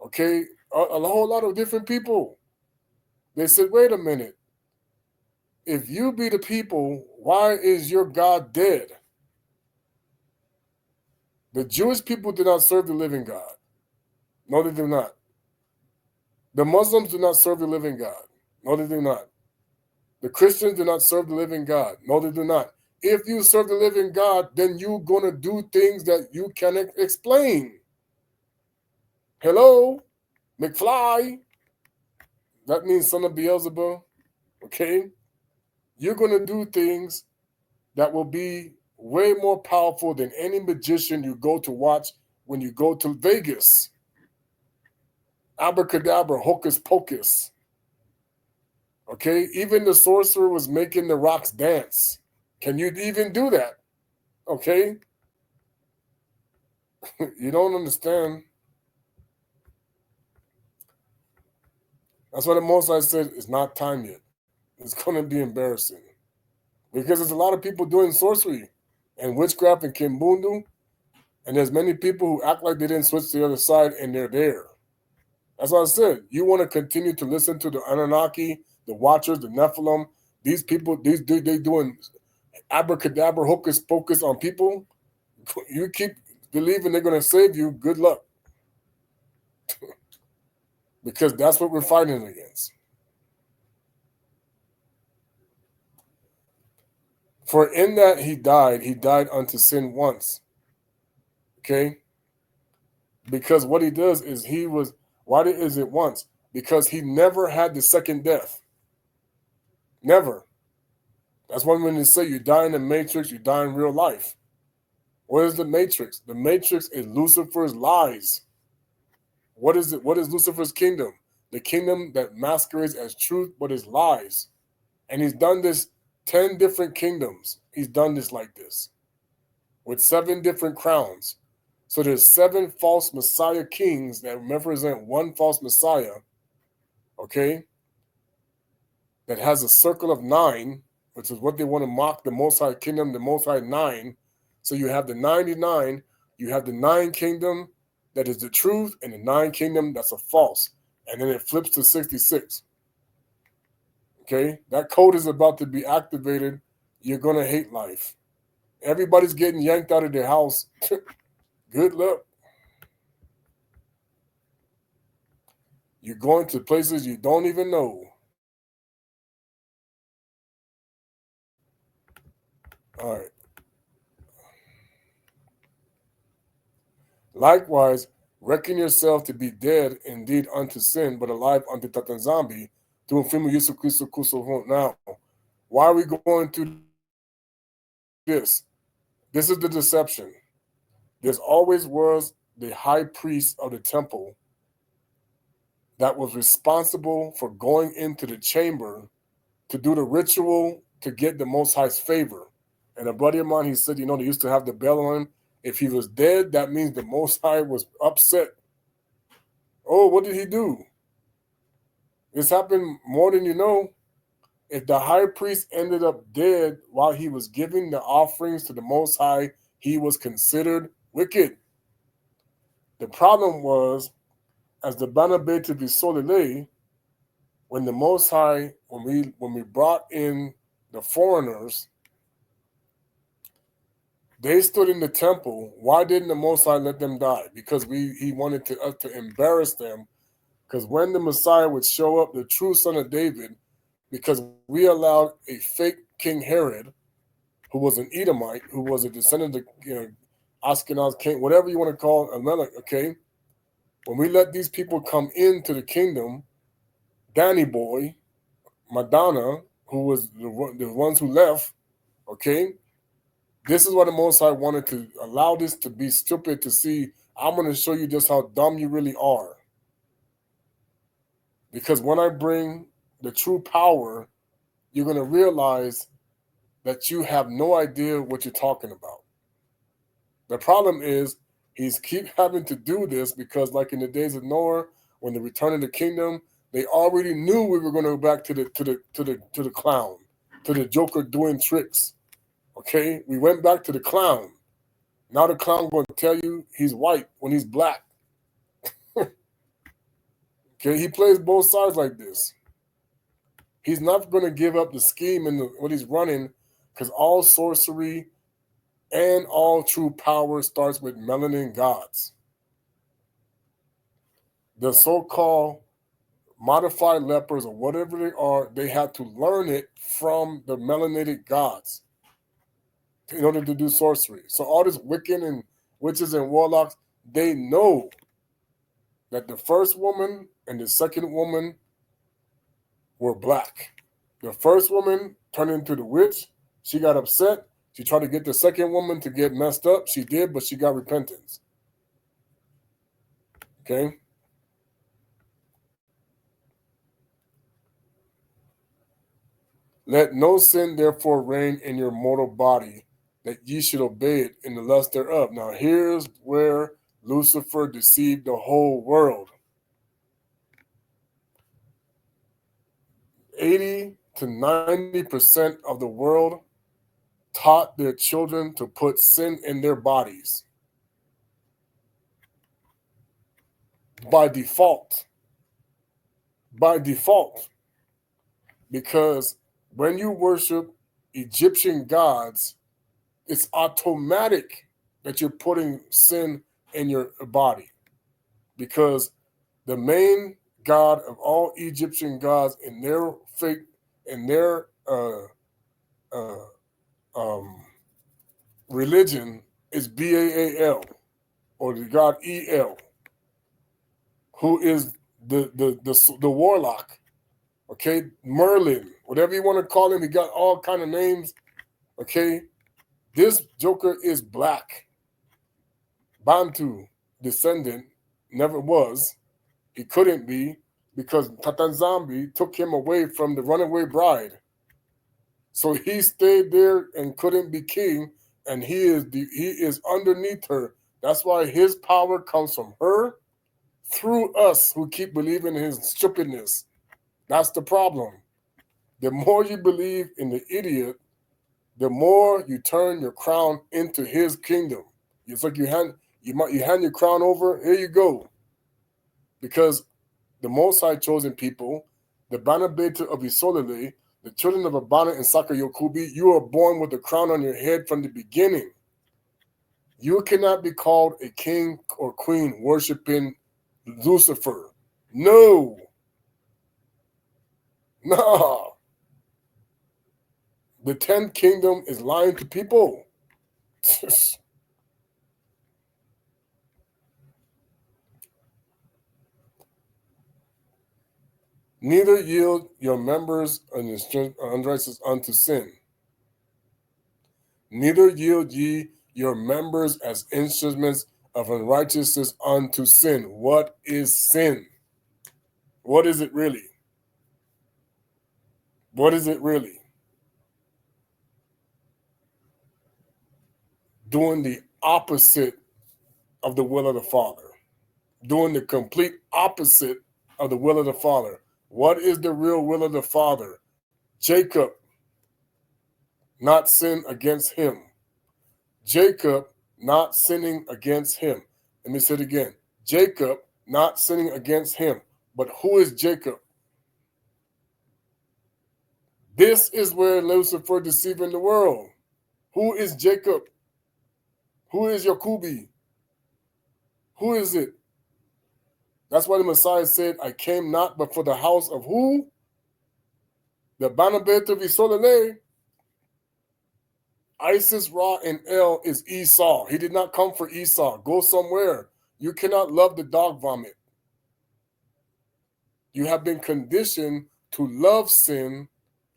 okay, a whole lot of different people. They said, wait a minute. If you be the people, why is your God dead? The Jewish people do not serve the living God. No, they do not. The Muslims do not serve the living God. No, they do not. The Christians do not serve the living God. No, they do not. If you serve the living God, then you're going to do things that you cannot explain. Hello, McFly. That means son of Beelzebub. Okay? You're going to do things that will be way more powerful than any magician you go to watch when you go to Vegas. Abracadabra, hocus pocus. Okay? Even the sorcerer was making the rocks dance. Can you even do that? Okay? You don't understand. That's why the Most High said it's not time yet. It's going to be embarrassing. Because there's a lot of people doing sorcery and witchcraft and kimbundu, and there's many people who act like they didn't switch to the other side, and they're there. That's what I said. You want to continue to listen to the Anunnaki, the Watchers, the Nephilim. These people, they doing abracadabra, hocus pocus on people. You keep believing they're going to save you. Good luck. Because that's what we're fighting against. For in that he died unto sin once. Okay? Because what he does is why is it once? Because he never had the second death. Never. That's why when they say you die in the Matrix, you die in real life. What is the Matrix? The Matrix is Lucifer's lies. What is it? What is Lucifer's kingdom? The kingdom that masquerades as truth but is lies. And he's done this 10 different kingdoms. He's done this like this with 7 different crowns. So there's 7 false Messiah kings that represent one false Messiah, okay, that has a circle of 9, which is what they want to mock the Most High kingdom, the Most High 9. So you have the 99, you have the 9 kingdom that is the truth, and the 9 kingdom that's a false. And then it flips to 66. Okay, that code is about to be activated. You're going to hate life. Everybody's getting yanked out of their house. Good luck. You're going to places you don't even know. All right. Likewise, reckon yourself to be dead indeed unto sin, but alive unto Tata Nzambi, to Mfumu Yesu Kristo Kuso. Now, why are we going through this. This is the deception. There's always was the high priest of the temple that was responsible for going into the chamber to do the ritual to get the Most High's favor. And a buddy of mine, he said, they used to have the bell on him. If he was dead, that means the Most High was upset. Oh, what did he do? This happened more than you know. If the high priest ended up dead while he was giving the offerings to the Most High, he was considered wicked. The problem was, as the Bana Betu nZolele, when the Most High, when we brought in the foreigners, they stood in the temple. Why didn't the Most High let them die? Because he wanted us to embarrass them. Because when the Messiah would show up, the true son of David, because we allowed a fake King Herod, who was an Edomite, who was a descendant of Ashkenaz king, whatever you want to call it, okay? When we let these people come into the kingdom, Danny Boy, Madonna, who was the ones who left, okay? This is what the Most High wanted to allow this to be stupid to see. I'm going to show you just how dumb you really are. Because when I bring the true power, you're going to realize that you have no idea what you're talking about. The problem is he's keep having to do this because, like in the days of Noah, when the return of the kingdom, they already knew we were going to go back to the clown, to the Joker doing tricks. Okay, we went back to the clown. Now the clown going to tell you he's white when he's black. Okay, he plays both sides like this. He's not going to give up the scheme and what he's running, because all sorcery and all true power starts with melanin gods. The so-called modified lepers or whatever they are, they had to learn it from the melanated gods in order to do sorcery. So all this Wiccan and witches and warlocks, they know that the first woman and the second woman were black. The first woman turned into the witch. She got upset. She tried to get the second woman to get messed up. She did, but she got repentance. Okay? Let no sin therefore reign in your mortal body, that ye should obey it in the lust thereof. Now here's where Lucifer deceived the whole world. 80 to 90% of the world taught their children to put sin in their bodies. By default. By default. Because when you worship Egyptian gods, it's automatic that you're putting sin in your body. Because the main god of all Egyptian gods in their fake, in their religion is Baal, or the god El, who is the warlock. Okay, Merlin, whatever you want to call him, he got all kind of names. Okay, this Joker is black, Bantu descendant, never was. He couldn't be because Tata took him away from the runaway bride. So he stayed there and couldn't be king, and he is underneath her. That's why his power comes from her through us who keep believing in his stupidness. That's the problem. The more you believe in the idiot, the more you turn your crown into his kingdom. It's like you hand your crown over. Here you go, because the Most High chosen people, the Bana Betu of nZolele, the children of Abana and Saka Yokubi, you are born with the crown on your head from the beginning. You cannot be called a king or queen worshiping Lucifer. No. No. The 10th kingdom is lying to people. Neither yield your members unrighteous unto sin. neither yield ye your members as instruments of unrighteousness unto sin. What is sin? What is it really? What is it really? Doing the opposite of the will of the Father. Doing the complete opposite of the will of the Father. What is the real will of the Father? Jacob, not sin against him. Jacob, not sinning against him. Let me say it again. Jacob, not sinning against him. But who is Jacob? This is where Lucifer deceiving the world. Who is Jacob? Who is Yakubi? Who is it? That's why the Messiah said, I came not but for the house of who? The Bana Betu nZolele. Isis, Ra, and El is Esau. He did not come for Esau. Go somewhere. You cannot love the dog vomit. You have been conditioned to love sin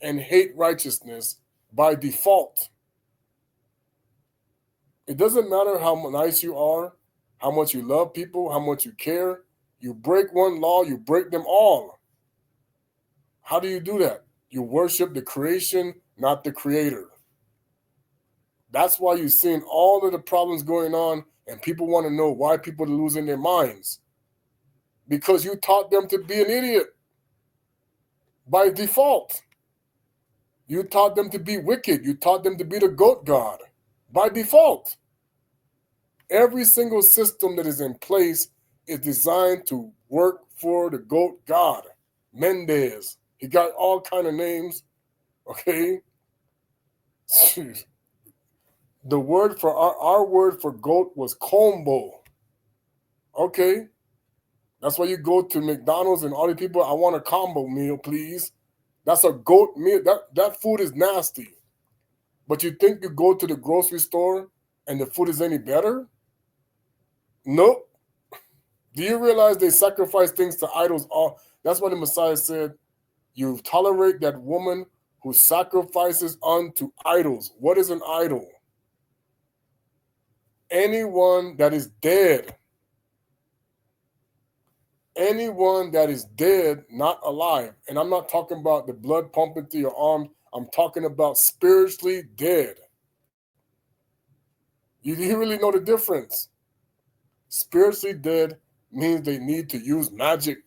and hate righteousness by default. It doesn't matter how nice you are, how much you love people, how much you care. You break one law, you break them all. How do you do that? You worship the creation, not the creator. That's why you're seeing all of the problems going on, and people want to know why people are losing their minds. Because you taught them to be an idiot by default. You taught them to be wicked. You taught them to be the goat god by default. Every single system that is in place is designed to work for the goat god. Mendez. He got all kind of names. Okay. Jeez. The word for our word for goat was combo. Okay. That's why you go to McDonald's and all the people, I want a combo meal, please. That's a goat meal. That food is nasty. But you think you go to the grocery store and the food is any better? Nope. Do you realize they sacrifice things to idols? That's why the Messiah said, you tolerate that woman who sacrifices unto idols. What is an idol? Anyone that is dead. Anyone that is dead, not alive. And I'm not talking about the blood pumping through your arms. I'm talking about spiritually dead. You really know the difference. Spiritually dead means they need to use magic.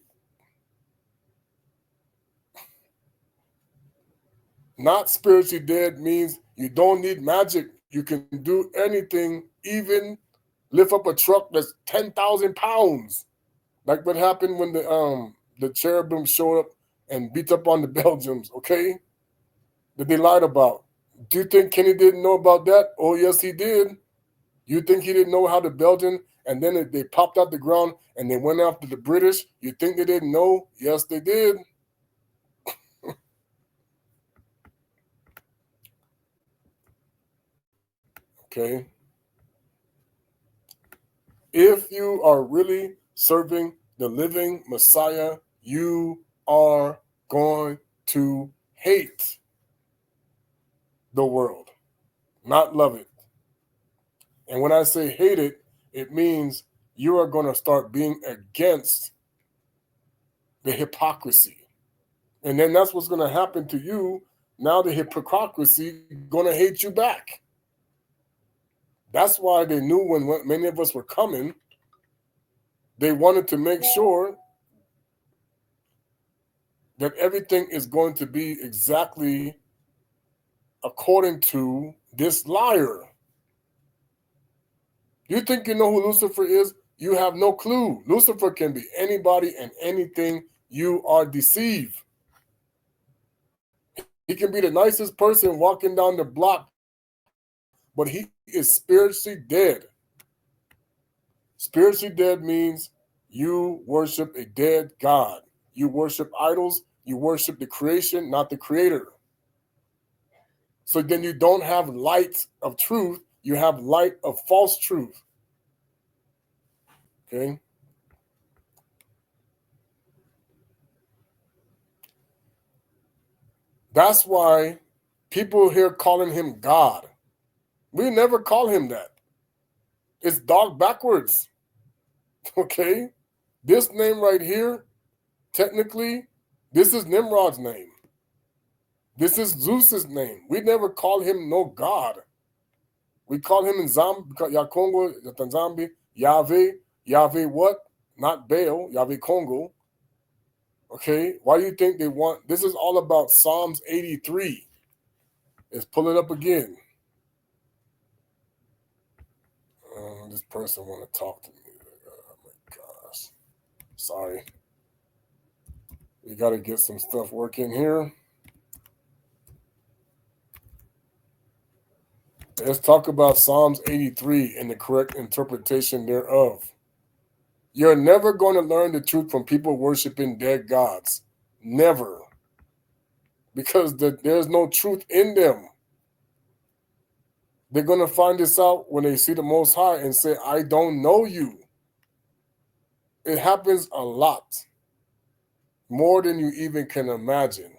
Not spiritually dead means you don't need magic. You can do anything, even lift up a truck that's 10,000 pounds. Like what happened when the cherubim showed up and beat up on the Belgians, okay? That they lied about. Do you think Kenny didn't know about that? Oh, yes, he did. You think he didn't know how the Belgian, and then they popped out the ground and they went after the British? You think they didn't know? Yes, they did. Okay. If you are really serving the living Messiah, you are going to hate the world, not love it. And when I say hate it, it means you are going to start being against the hypocrisy. And then that's what's going to happen to you. Now the hypocrisy going to hate you back. That's why they knew when many of us were coming, they wanted to make sure that everything is going to be exactly according to this liar. You think you know who Lucifer is? You have no clue. Lucifer can be anybody and anything. You are deceived. He can be the nicest person walking down the block, but he is spiritually dead. Spiritually dead means you worship a dead God. You worship idols. You worship the creation, not the creator. So then you don't have light of truth. You have light of false truth. Okay? That's why people here calling him God. We never call him that. It's dog backwards. Okay? This name right here, technically, this is Nimrod's name. This is Zeus's name. We never call him no God. We call him in Kongo, Tanzambi, Yahweh. Yahweh what? Not Baal, Yahweh Kongo. Okay? Why do you think they want? This is all about Psalms 83. Let's pull it up again. This person want to talk to me. Oh my gosh. Sorry. We got to get some stuff working here. Let's talk about Psalms 83 and the correct interpretation thereof. You're never going to learn the truth from people worshiping dead gods. Never. Because there's no truth in them. They're going to find this out when they see the Most High and say, I don't know you. It happens a lot. More than you even can imagine.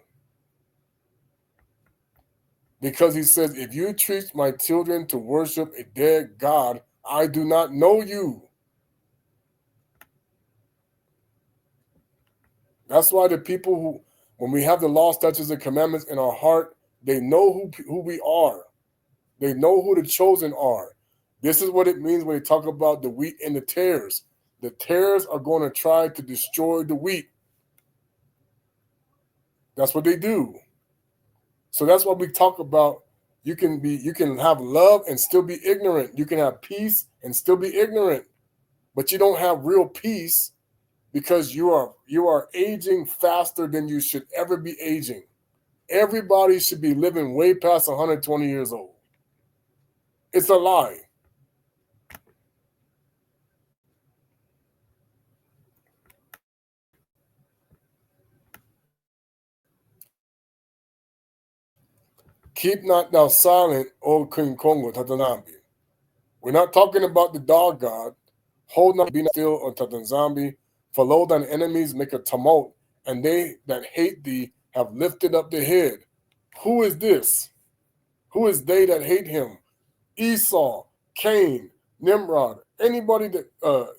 Because he says, if you teach my children to worship a dead God, I do not know you. That's why the people who, when we have the law, statutes, and commandments in our heart, they know who we are. They know who the chosen are. This is what it means when they talk about the wheat and the tares. The tares are going to try to destroy the wheat. That's what they do. So that's what we talk about. You can have love and still be ignorant. You can have peace and still be ignorant. But you don't have real peace because you are aging faster than you should ever be aging. Everybody should be living way past 120 years old. It's a lie. Keep not thou silent, O King Kongo, Tatanambi. We're not talking about the dog god. Hold not, be not still, O Tatanzambi. For lo, thine enemies make a tumult, and they that hate thee have lifted up their head. Who is this? Who is they that hate him? Esau, Cain, Nimrod, anybody that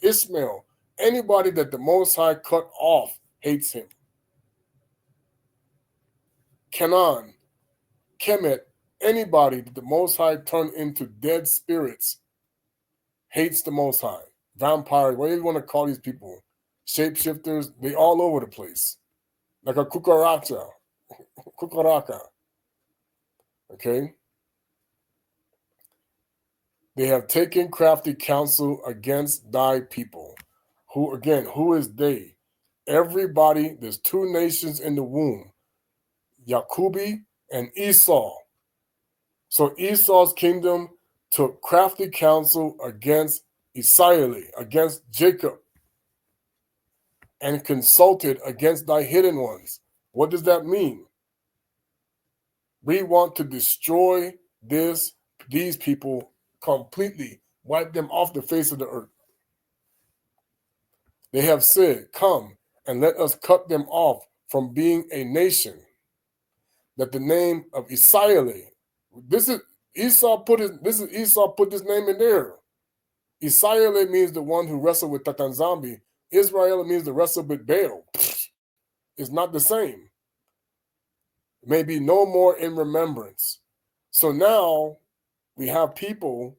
Ishmael, anybody that the Most High cut off hates him. Canaan, Kemet, anybody that the Most High turned into dead spirits hates the Most High. Vampires, what do you want to call these people? Shapeshifters, they all over the place. Like a cucaracha. Okay? They have taken crafty counsel against thy people. Who is they? Everybody, there's two nations in the womb, Jacobi and Esau. So Esau's kingdom took crafty counsel against Israel, against Jacob, and consulted against thy hidden ones. What does that mean? We want to destroy these people completely, wipe them off the face of the earth. They have said, come and let us cut them off from being a nation. That the name of Israel, Esau put this name in there. Israel means the one who wrestled with Tatanzambi. Israel means the wrestle with Baal. It's not the same. Maybe no more in remembrance. So now we have people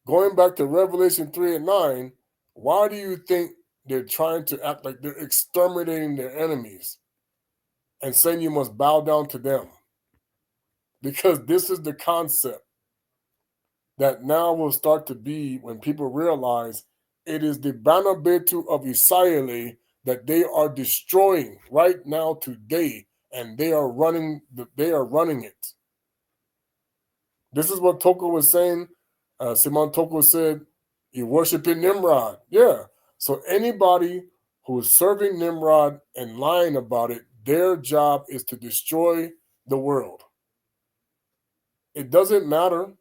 going back to Revelation 3 and 9. Why do you think they're trying to act like they're exterminating their enemies and saying you must bow down to them? Because this is the concept that now will start to be when people realize it is the Bana Betu of Israel that they are destroying right now today, and they are running it. This is what Toko was saying. Simon Toko said, you're worshiping Nimrod. Yeah. So anybody who is serving Nimrod and lying about it, their job is to destroy the world. It doesn't matter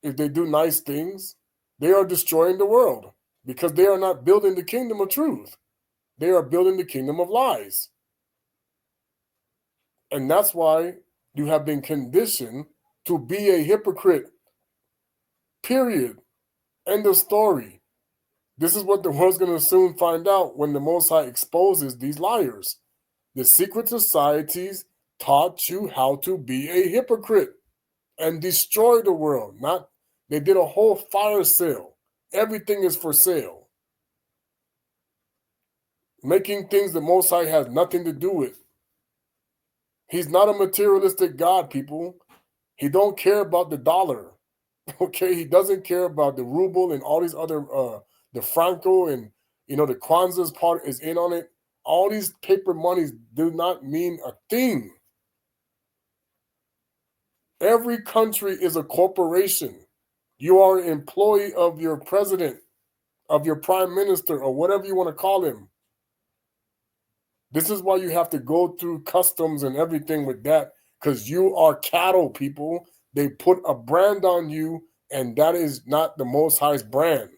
if they do nice things. They are destroying the world because they are not building the kingdom of truth. They are building the kingdom of lies. And that's why you have been conditioned to be a hypocrite. Period. End of story. This is what the world's going to soon find out when the Most High exposes these liars. The secret societies taught you how to be a hypocrite and destroy the world. They did a whole fire sale. Everything is for sale. Making things the Most High has nothing to do with. He's not a materialistic God, people. He don't care about the dollar. Okay, he doesn't care about the ruble and all these other the franco and the Kwanzaa's part is in on it. All these paper monies do not mean a thing. Every country is a corporation. You are an employee of your president, of your prime minister, or whatever you want to call him. This is why you have to go through customs and everything with that, because you are cattle, people. They put a brand on you, and that is not the Most High's brand.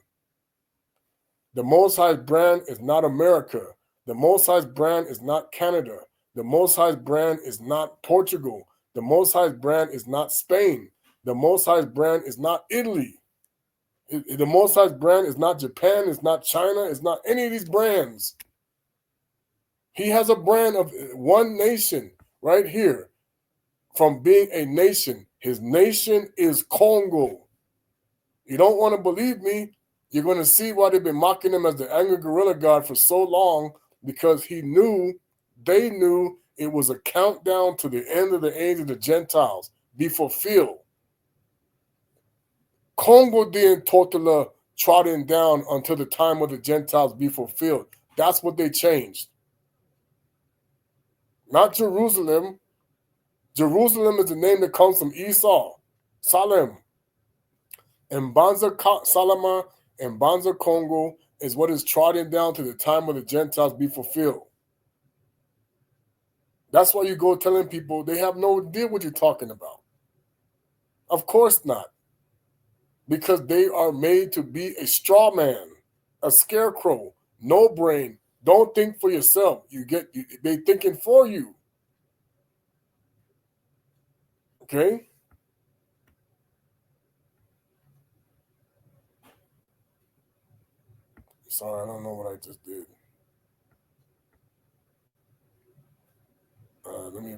The Most High's brand is not America. The Most High's brand is not Canada. The Most High's brand is not Portugal. The Most High's brand is not Spain. The Most High's brand is not Italy. The Most High's brand is not Japan. It's not China. It's not any of these brands. He has a brand of one nation right here. From being a nation, his nation is Kongo. You don't want to believe me? You're going to see why they've been mocking him as the angry gorilla god for so long, because they knew it was a countdown to the end of the age of the Gentiles be fulfilled. Kongo didn't totally trodden down until the time of the Gentiles be fulfilled. That's what they changed. Not Jerusalem. Jerusalem is the name that comes from Esau, Salem. And Banza Salama and Banza Kongo is what is trodden down to the time of the Gentiles be fulfilled. That's why you go telling people they have no idea what you're talking about. Of course not. Because they are made to be a straw man, a scarecrow, no brain. Don't think for yourself. They thinking for you. Okay? Sorry, I don't know what I just did. Let me.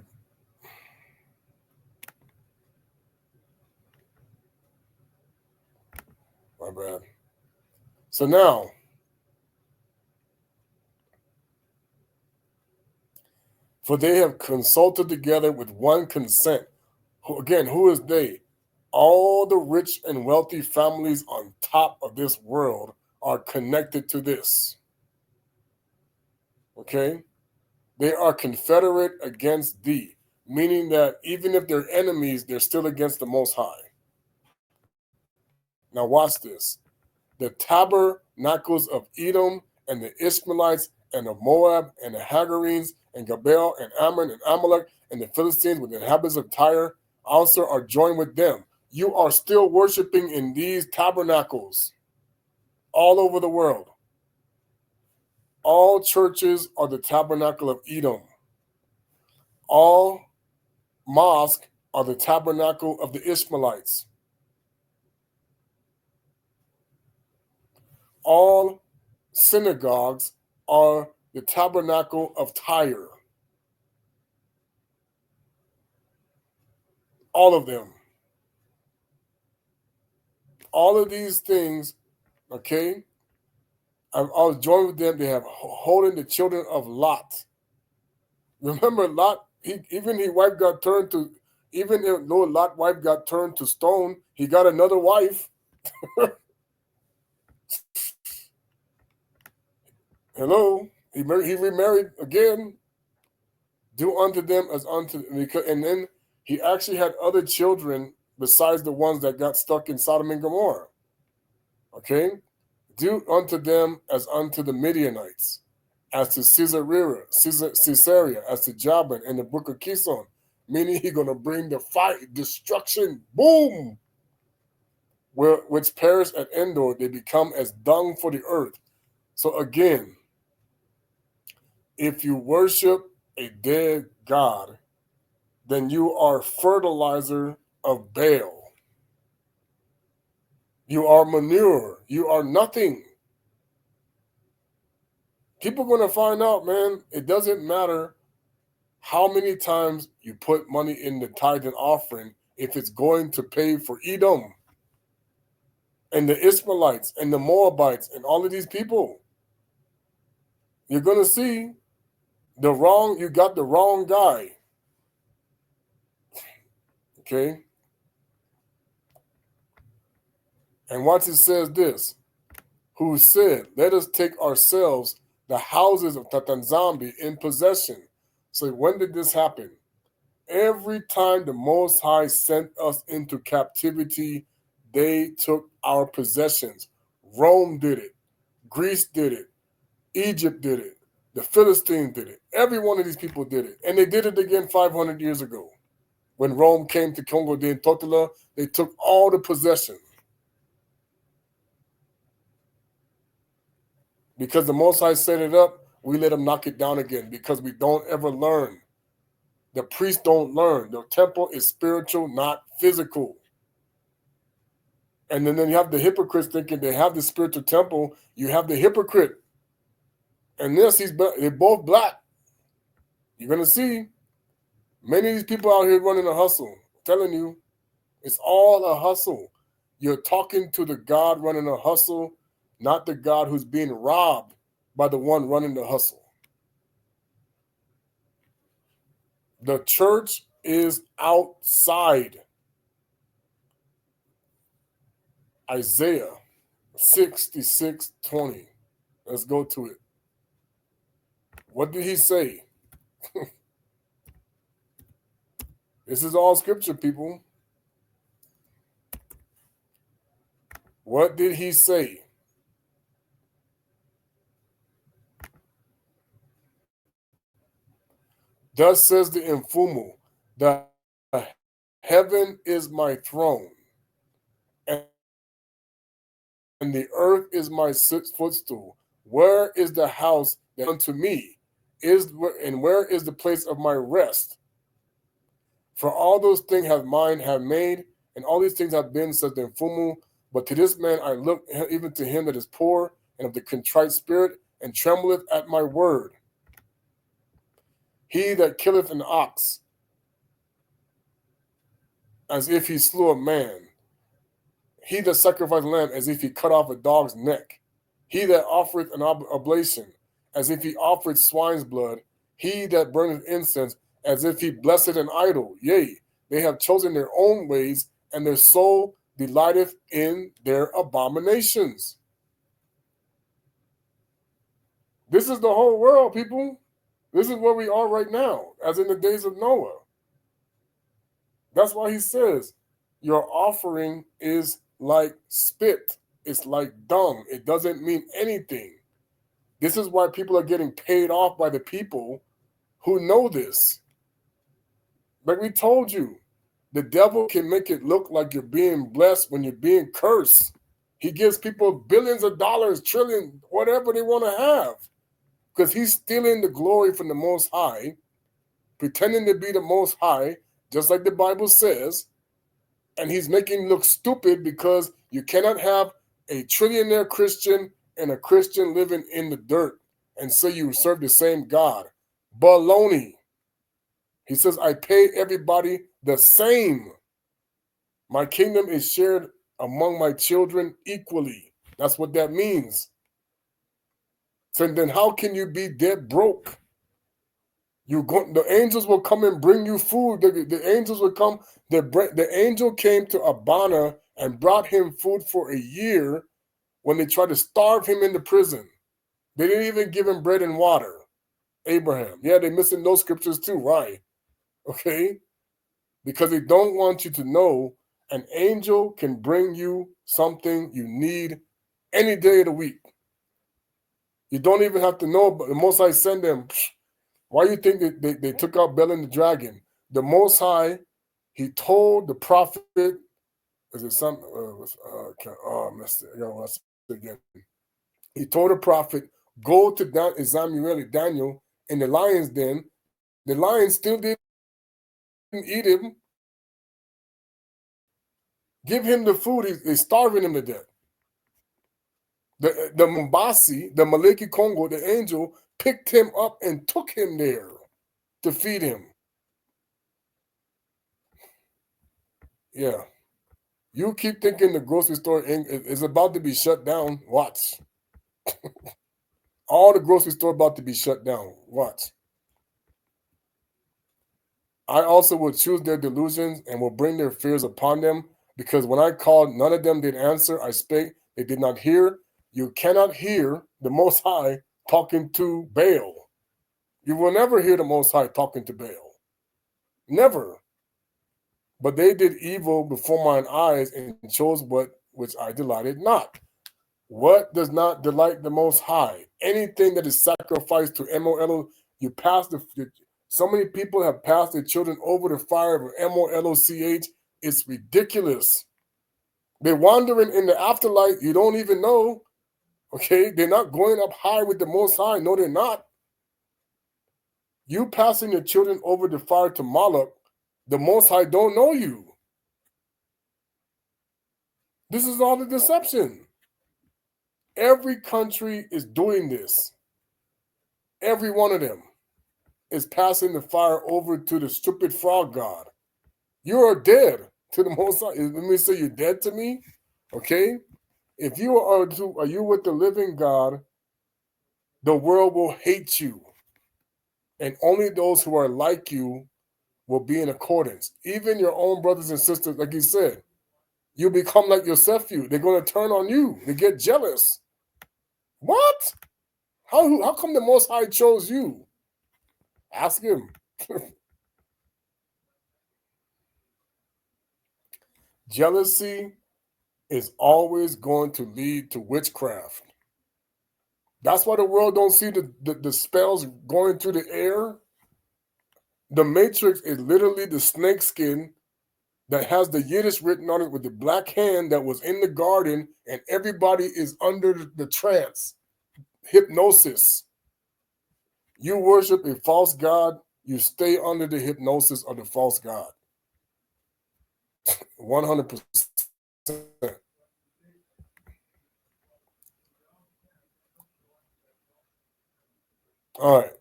My bad. So now, for they have consulted together with one consent. Again, who is they? All the rich and wealthy families on top of this world are connected to this. Okay? They are confederate against thee, meaning that even if they're enemies, they're still against the Most High. Now watch this. The tabernacles of Edom and the Ishmaelites and of Moab and the Hagarenes and Gabel and Ammon and Amalek and the Philistines with the inhabitants of Tyre also are joined with them. You are still worshiping in these tabernacles all over the world. All churches are the tabernacle of Edom. All mosques are the tabernacle of the Ishmaelites. All synagogues are the tabernacle of Tyre. All of them. All of these things, okay, I was joined with them. They have holding the children of Lot. Remember Lot, even though Lot wife got turned to stone, he got another wife. Hello, he remarried again. Do unto them as unto, and then he actually had other children besides the ones that got stuck in Sodom and Gomorrah. Okay, do unto them as unto the Midianites, as to Caesarea, as to Jabin in the book of Kison, meaning he's going to bring the fire, destruction, boom, which perish at Endor, they become as dung for the earth. So again, if you worship a dead God, then you are fertilizer of Baal. You are manure. You are nothing. People are going to find out, man. It doesn't matter how many times you put money in the tithe and offering if it's going to pay for Edom and the Ishmaelites and the Moabites and all of these people. You're going to see you got the wrong guy. Okay? And watch, it says this, who said, let us take ourselves the houses of Tata in possession. So when did this happen? Every time the Most High sent us into captivity, they took our possessions. Rome did it. Greece did it. Egypt did it. The Philistines did it. Every one of these people did it. And they did it again 500 years ago. When Rome came to Kongo, Totala, they took all the possessions. Because the Most High set it up, we let them knock it down again because we don't ever learn. The priests don't learn. The temple is spiritual, not physical. And then you have the hypocrites thinking they have the spiritual temple. You have the hypocrite. And this, they're both black. You're going to see many of these people out here running a hustle. I'm telling you, it's all a hustle. You're talking to the God running a hustle, not the God who's being robbed by the one running the hustle. The church is outside. Isaiah 66:20. Let's go to it. What did he say? This is all scripture, people. What did he say? Thus says the Infumu, the heaven is my throne, and the earth is my footstool. Where is the house that unto me is, and where is the place of my rest? For all those things have mine have made, and all these things have been, says the Infumu. But to this man I look, even to him that is poor and of the contrite spirit, and trembleth at my word. He that killeth an ox, as if he slew a man. He that sacrificeth a lamb, as if he cut off a dog's neck. He that offereth an oblation, as if he offered swine's blood. He that burneth incense, as if he blessed an idol. Yea, they have chosen their own ways, and their soul delighteth in their abominations. This is the whole world, people. This is where we are right now, as in the days of Noah. That's why he says, your offering is like spit. It's like dung. It doesn't mean anything. This is why people are getting paid off by the people who know this. Like we told you, the devil can make it look like you're being blessed when you're being cursed. He gives people billions of dollars, trillions, whatever they want to have, because he's stealing the glory from the Most High, pretending to be the Most High, just like the Bible says, and he's making you look stupid because you cannot have a trillionaire Christian and a Christian living in the dirt and say you serve the same God. Baloney. He says, I pay everybody the same. My kingdom is shared among my children equally. That's what that means. So then how can you be dead broke? The angels will come and bring you food. The angels will come. The angel came to Abana and brought him food for a year when they tried to starve him in the prison. They didn't even give him bread and water. Abraham. Yeah, they're missing those scriptures too, right? Okay? Because they don't want you to know an angel can bring you something you need any day of the week. You don't even have to know, but the Most High send them. Why do you think they took out Bel and the dragon? The Most High, he told the prophet, is it some, again. He told the prophet, go to Daniel in the lion's den. The lions still didn't eat him. Give him the food. They're starving him to death. The Mbasi, the Maliki Kongo, the angel, picked him up and took him there to feed him. Yeah. You keep thinking the grocery store is about to be shut down. Watch. All the grocery store about to be shut down. Watch. I also will choose their delusions and will bring their fears upon them, because when I called, none of them did answer. I spake, they did not hear. You cannot hear the Most High talking to Baal. You will never hear the Most High talking to Baal. Never. But they did evil before mine eyes and chose which I delighted not. What does not delight the Most High? Anything that is sacrificed to MOLO, you pass so many people have passed their children over the fire of MOLOCH. It's ridiculous. They're wandering in the afterlife. You don't even know. Okay, they're not going up high with the Most High. No, they're not. You passing your children over the fire to Moloch, the Most High don't know you. This is all a deception. Every country is doing this. Every one of them is passing the fire over to the stupid frog god. You are dead to the Most High. Let me say you're dead to me. Okay? If you are you with the living God, the world will hate you. And only those who are like you will be in accordance. Even your own brothers and sisters, like you said, you become like your nephew. They're going to turn on you. They get jealous. What? How come the Most High chose you? Ask him. Jealousy is always going to lead to witchcraft. That's why the world don't see the spells going through the air. The matrix is literally the snake skin that has the Yiddish written on it with the black hand that was in the garden, and everybody is under the trance, hypnosis. You worship a false god, you stay under the hypnosis of the false god. 100%. All right.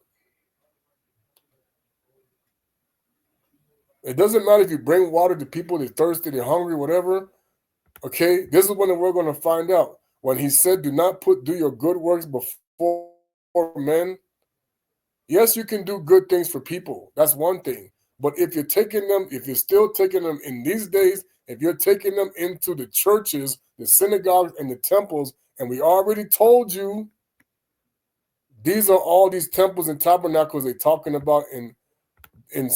It doesn't matter if you bring water to people, they're thirsty, they're hungry, whatever. Okay, this is when we're going to find out. When he said, do your good works before men. Yes, you can do good things for people. That's one thing. But if you're still taking them in these days, if you're taking them into the churches, the synagogues, and the temples, and we already told you, these are all these temples and tabernacles they're talking about in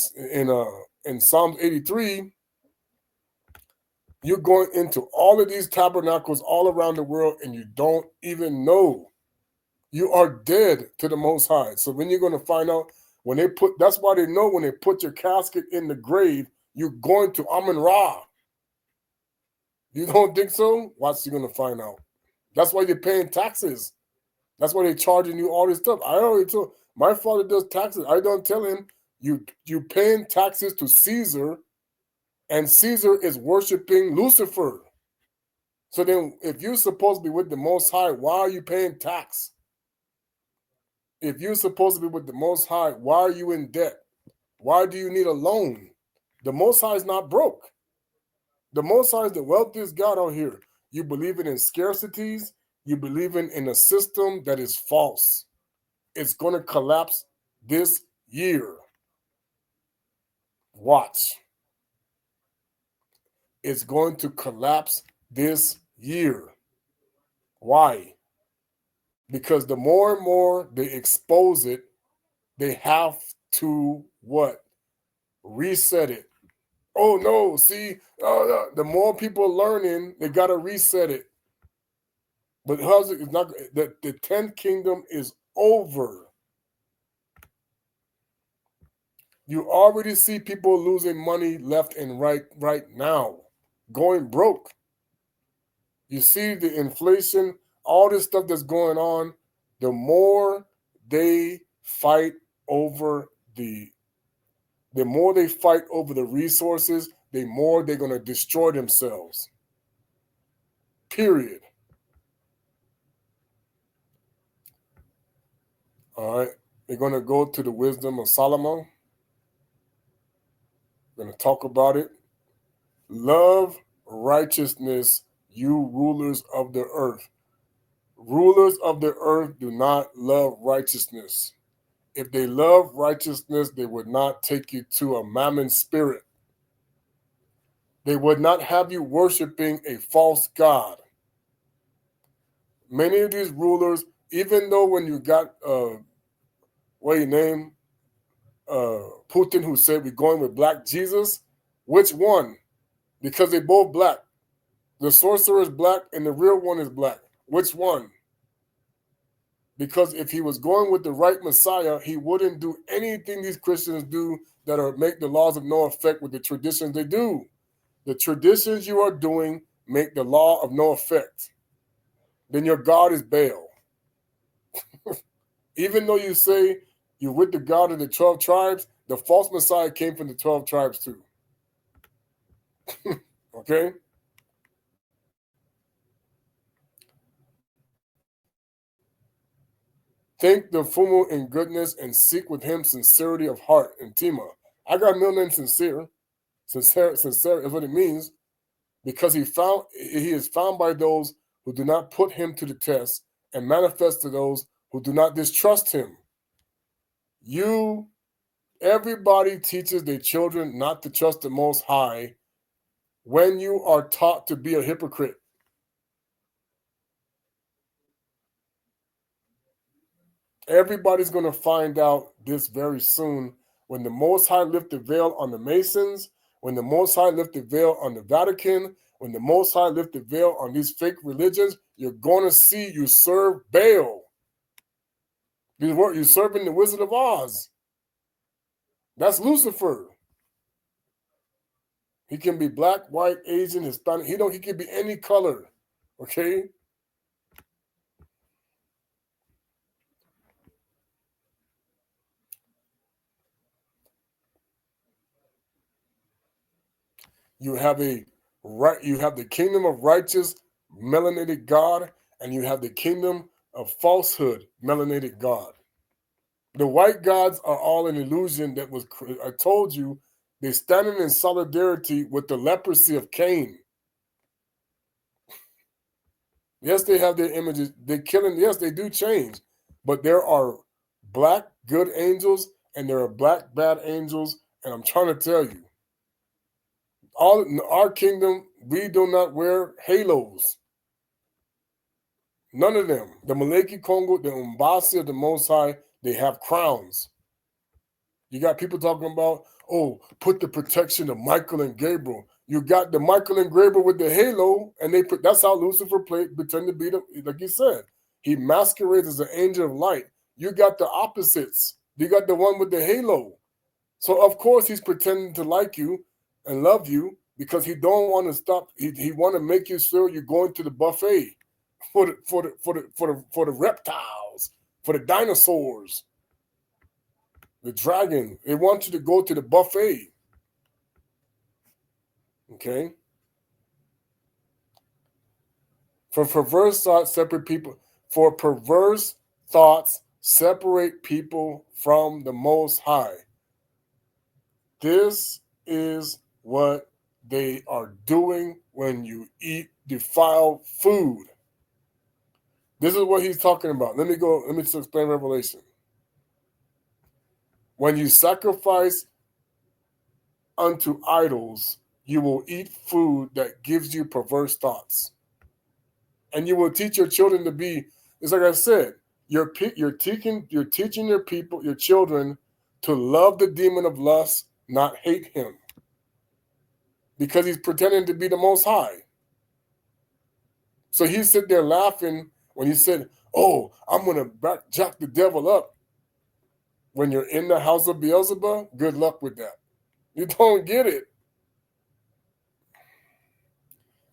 Psalms 83. You're going into all of these tabernacles all around the world, and you don't even know. You are dead to the Most High. So when you're going to find out, that's why they know when they put your casket in the grave, you're going to Amun Ra. You don't think so? Watch, you're going to find out. That's why you're paying taxes. That's why they're charging you all this stuff. I already told my father does taxes. I don't tell him you paying taxes to Caesar, and Caesar is worshiping Lucifer. So then, if you're supposed to be with the Most High, why are you paying tax? If you're supposed to be with the Most High, why are you in debt? Why do you need a loan? The Most High is not broke. The Most High is the wealthiest God out here. You believe in scarcities. You believe in a system that is false. It's going to collapse this year. Watch. It's going to collapse this year. Why? Because the more and more they expose it, they have to what? Reset it. Oh no, see, the more people learning, they got to reset it. But how's it? It's not the 10th kingdom is over. You already see people losing money left and right now, going broke. You see the inflation, all this stuff that's going on. The more they fight over the more they fight over the resources, the more they're going to destroy themselves. Period. All right. We're going to go to the wisdom of Solomon. We're going to talk about it. Love righteousness, you rulers of the earth. Rulers of the earth do not love righteousness. If they love righteousness, they would not take you to a mammon spirit. They would not have you worshiping a false god. Many of these rulers, even though when you got what you name Putin, who said we're going with Black Jesus, which one? Because they both black. The sorcerer is black and the real one is black. Which one? Because if he was going with the right Messiah, he wouldn't do anything these Christians do that are make the laws of no effect with the traditions they do. The traditions you are doing make the law of no effect. Then your God is Baal. Even though you say you're with the God of the 12 tribes, the false Messiah came from the 12 tribes too. Okay? Thank the Fumu in goodness and seek with him sincerity of heart. And Tima, I got a middle name sincere. Sincere is what it means, because he is found by those who do not put him to the test and manifest to those who do not distrust him. Everybody teaches their children not to trust the Most High when you are taught to be a hypocrite. Everybody's going to find out this very soon when the Most High lift the veil on the Masons, when the Most High lift the veil on the Vatican, when the Most High lift the veil on these fake religions. You're going to see you serve Baal. You're serving the Wizard of Oz. That's Lucifer. He can be black, white, Asian, Hispanic. He can be any color. Okay? You have the kingdom of righteous, melanated God, and you have the kingdom of falsehood, melanated God. The white gods are all an illusion that was, I told you, they're standing in solidarity with the leprosy of Cain. Yes, they have their images. They're killing, yes, they do change. But there are black good angels and there are black bad angels. And I'm trying to tell you, all in our kingdom, we do not wear halos. None of them. The Maleki Kongo, the Umbasi of the Most High, they have crowns. You got people talking about, oh, put the protection of Michael and Gabriel. You got the Michael and Gabriel with the halo, and that's how Lucifer pretend to be them. Like you said, he masquerades as an angel of light. You got the opposites. You got the one with the halo. So of course he's pretending to like you and love you because he don't want to stop. He want to make you sure you're going to the buffet for the reptiles, for the dinosaurs. The dragon, they want you to go to the buffet. Okay? For perverse thoughts, separate people. For perverse thoughts, separate people from the Most High. This is what they are doing when you eat defiled food. This is what he's talking about. Let me just explain Revelation. When you sacrifice unto idols, you will eat food that gives you perverse thoughts. And you will teach your children to be, it's like I said, you're teaching your people, your children, to love the demon of lust, not hate him. Because he's pretending to be the Most High. So he sit there laughing when he said, oh, I'm going to jack the devil up. When you're in the house of Beelzebub, good luck with that. You don't get it.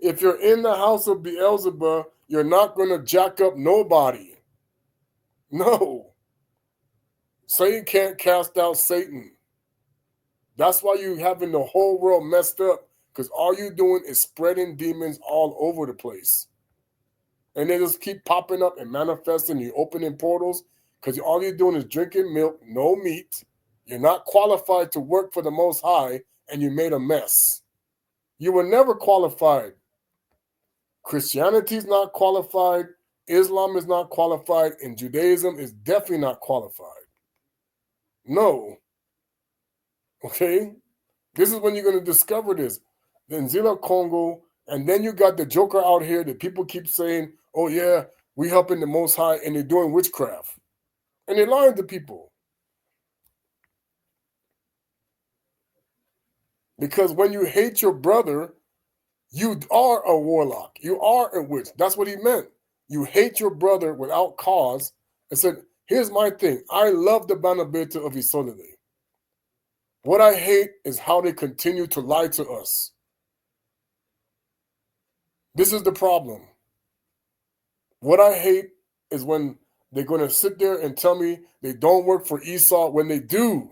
If you're in the house of Beelzebub, you're not going to jack up nobody. No. Satan can't cast out Satan. That's why you're having the whole world messed up, because all you're doing is spreading demons all over the place. And they just keep popping up and manifesting. You opening portals because all you're doing is drinking milk, no meat. You're not qualified to work for the Most High, and you made a mess. You were never qualified. Christianity is not qualified. Islam is not qualified. And Judaism is definitely not qualified. No. Okay? This is when you're going to discover this. The nZolele Kongo, and then you got the joker out here that people keep saying, oh yeah, we helping the Most High, and they're doing witchcraft. And they're lying to people. Because when you hate your brother, you are a warlock. You are a witch. That's what he meant. You hate your brother without cause. And said, here's my thing. I love the Bana Betu of nZolele. What I hate is how they continue to lie to us. This is the problem. What I hate is when they're going to sit there and tell me they don't work for Esau when they do.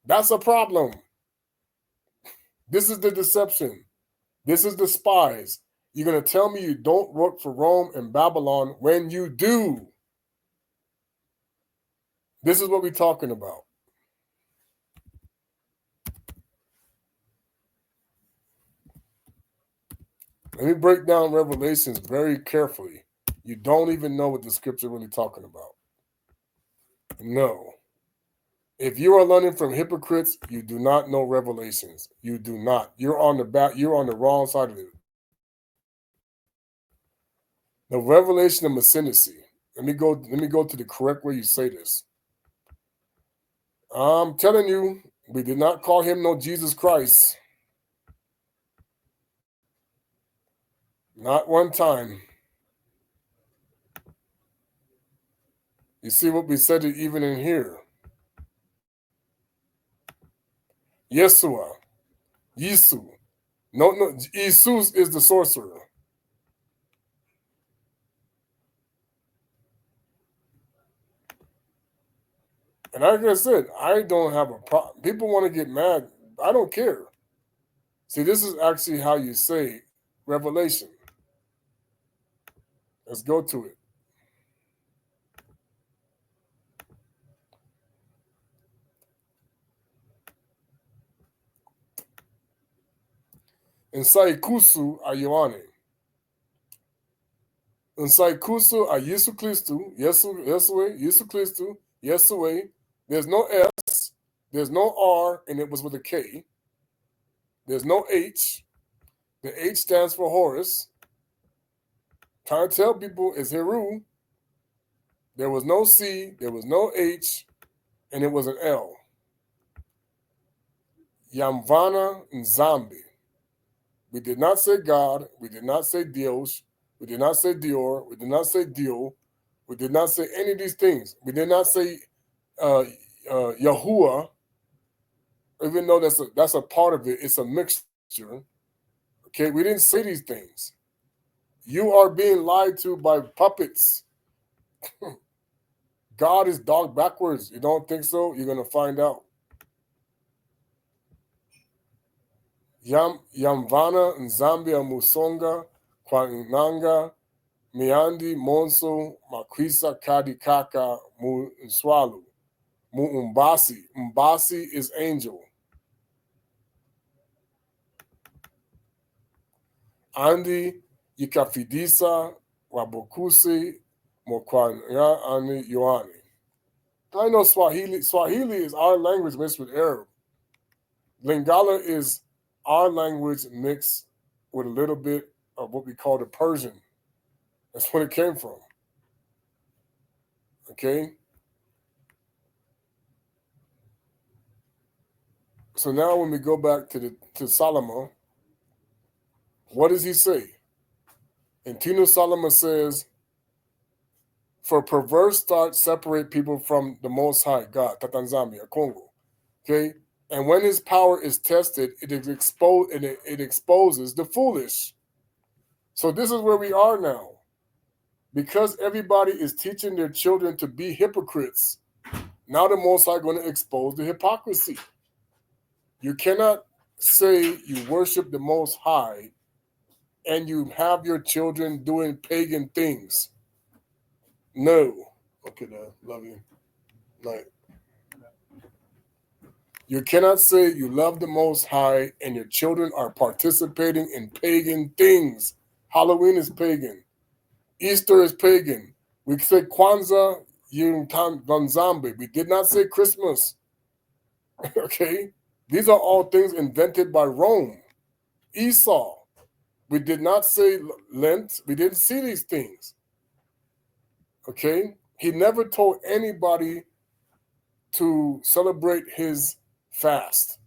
That's a problem. This is the deception. This is the spies. You're going to tell me you don't work for Rome and Babylon when you do. This is what we're talking about. Let me break down Revelations very carefully. You don't even know what the scripture really talking about. No. If you are learning from hypocrites, you do not know Revelations. You do not. You're on the wrong side of it. The revelation of Messianicy. Let me go to the correct way you say this. I'm telling you, we did not call him no Jesus Christ. Not one time. You see what we said it even in here. Yeshua. Yisu. No, Jesus is the sorcerer. And like I said, I don't have a problem. People want to get mad. I don't care. See, this is actually how you say revelation. Let's go to it. Nsaikusu ayoane. Nsaikusu a Yesu Christu. Yesu Christu. Yesue. There's no S. There's no R, and it was with a K. There's no H. The H stands for Horus. Trying to tell people it's Heru. There was no C. There was no H. And it was an L. Yamvana Nzambi. We did not say God. We did not say Dios. We did not say Dior. We did not say Dio. We did not say any of these things. We did not say Yahuwah, even though that's a part of it. It's a mixture. Okay, we didn't say these things. You are being lied to by puppets. God is dog backwards. You don't think so? You're going to find out. Yamvana Nzambia Musonga Kwananga Miandi Monso Makwisa Kadi Kaka Mu Nswalu Mu Umbasi. Umbasi is angel. Andi Yikafidisa Wabokusi Mokwanya Ani Yoani. I know Swahili. Swahili is our language mixed with Arab. Lingala is our language mixed with a little bit of what we call the Persian. That's where it came from. Okay? So now when we go back to Solomon, what does he say? And Tino Solomon says, for perverse thoughts separate people from the Most High, God, Tatanzamia, Kongo. Okay? And when his power is tested, it exposes the foolish. So this is where we are now. Because everybody is teaching their children to be hypocrites, now the Most High going to expose the hypocrisy. You cannot say you worship the Most High and you have your children doing pagan things. No. Okay, Dad. Love you. Night. You cannot say you love the Most High and your children are participating in pagan things. Halloween is pagan. Easter is pagan. We say Kwanzaa, Yuntanzambe. We did not say Christmas. Okay? These are all things invented by Rome. Esau. We did not say Lent. We didn't see these things. Okay? He never told anybody to celebrate his fast.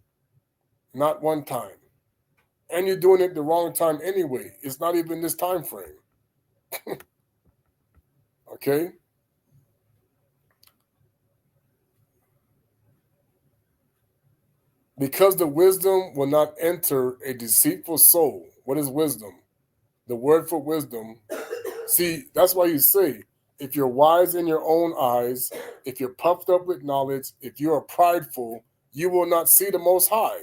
Not one time. And you're doing it the wrong time anyway. It's not even this time frame. Okay? Because the wisdom will not enter a deceitful soul. What is wisdom? The word for wisdom. See, that's why you say, if you're wise in your own eyes, if you're puffed up with knowledge, if you are prideful, you will not see the Most High.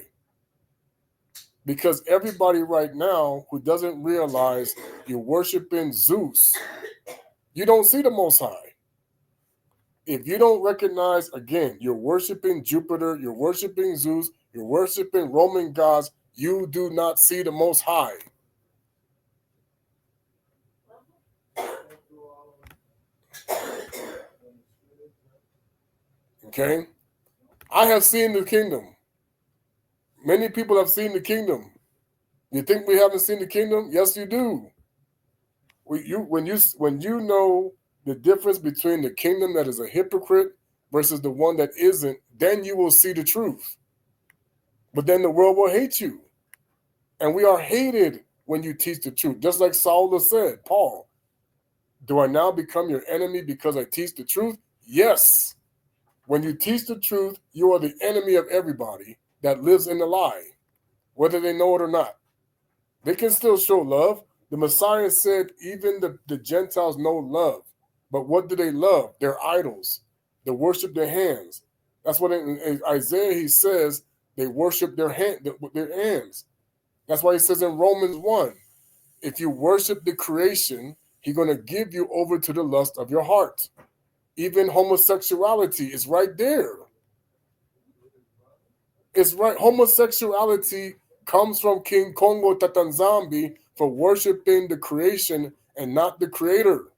Because everybody right now who doesn't realize you're worshiping Zeus, you don't see the Most High. If you don't recognize, again, you're worshiping Jupiter, you're worshiping Zeus, you're worshiping Roman gods, you do not see the Most High. Okay? I have seen the kingdom. Many people have seen the kingdom. You think we haven't seen the kingdom? Yes, you do. When you know the difference between the kingdom that is a hypocrite versus the one that isn't, then you will see the truth. But then the world will hate you. And we are hated when you teach the truth. Just like Saul said, Paul, do I now become your enemy because I teach the truth? Yes. When you teach the truth, you are the enemy of everybody that lives in the lie, whether they know it or not. They can still show love. The Messiah said even the Gentiles know love. But what do they love? Their idols. They worship their hands. That's what in Isaiah he says they worship their hands. That's why he says in Romans 1, if you worship the creation, he's going to give you over to the lust of your heart. Even homosexuality is right there. It's right. Homosexuality comes from King Kongo Tatanzambi for worshiping the creation and not the creator.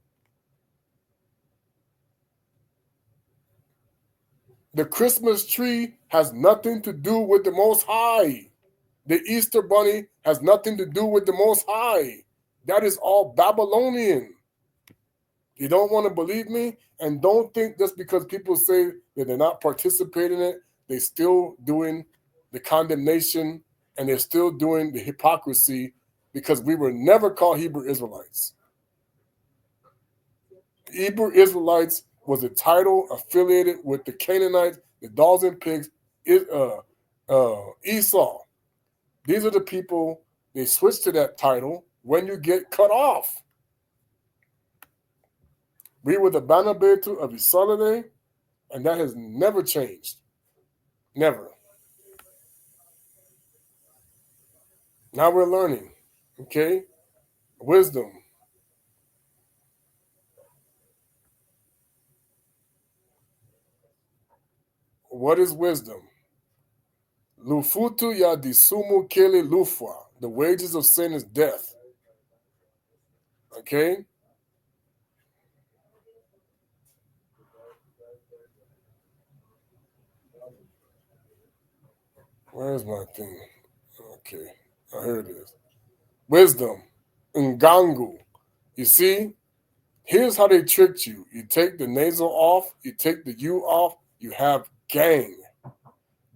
The Christmas tree has nothing to do with the Most High. The Easter bunny has nothing to do with the Most High. That is all Babylonian. You don't want to believe me? And don't think just because people say that they're not participating in it, they're still doing the condemnation and they're still doing the hypocrisy, because we were never called Hebrew Israelites. Hebrew Israelites was a title affiliated with the Canaanites, the dogs and pigs, Esau. These are the people, they switch to that title when you get cut off. We were the Bana Betu of nZolele, and that has never changed. Never. Now we're learning. Okay? Wisdom. What is wisdom? Lufutu ya disumu kele lufwa. The wages of sin is death. Okay? Where's my thing? Okay. Oh, here it is. Wisdom. Ngangu. You see? Here's how they tricked you. You take the nasal off, you take the U off, you have gang.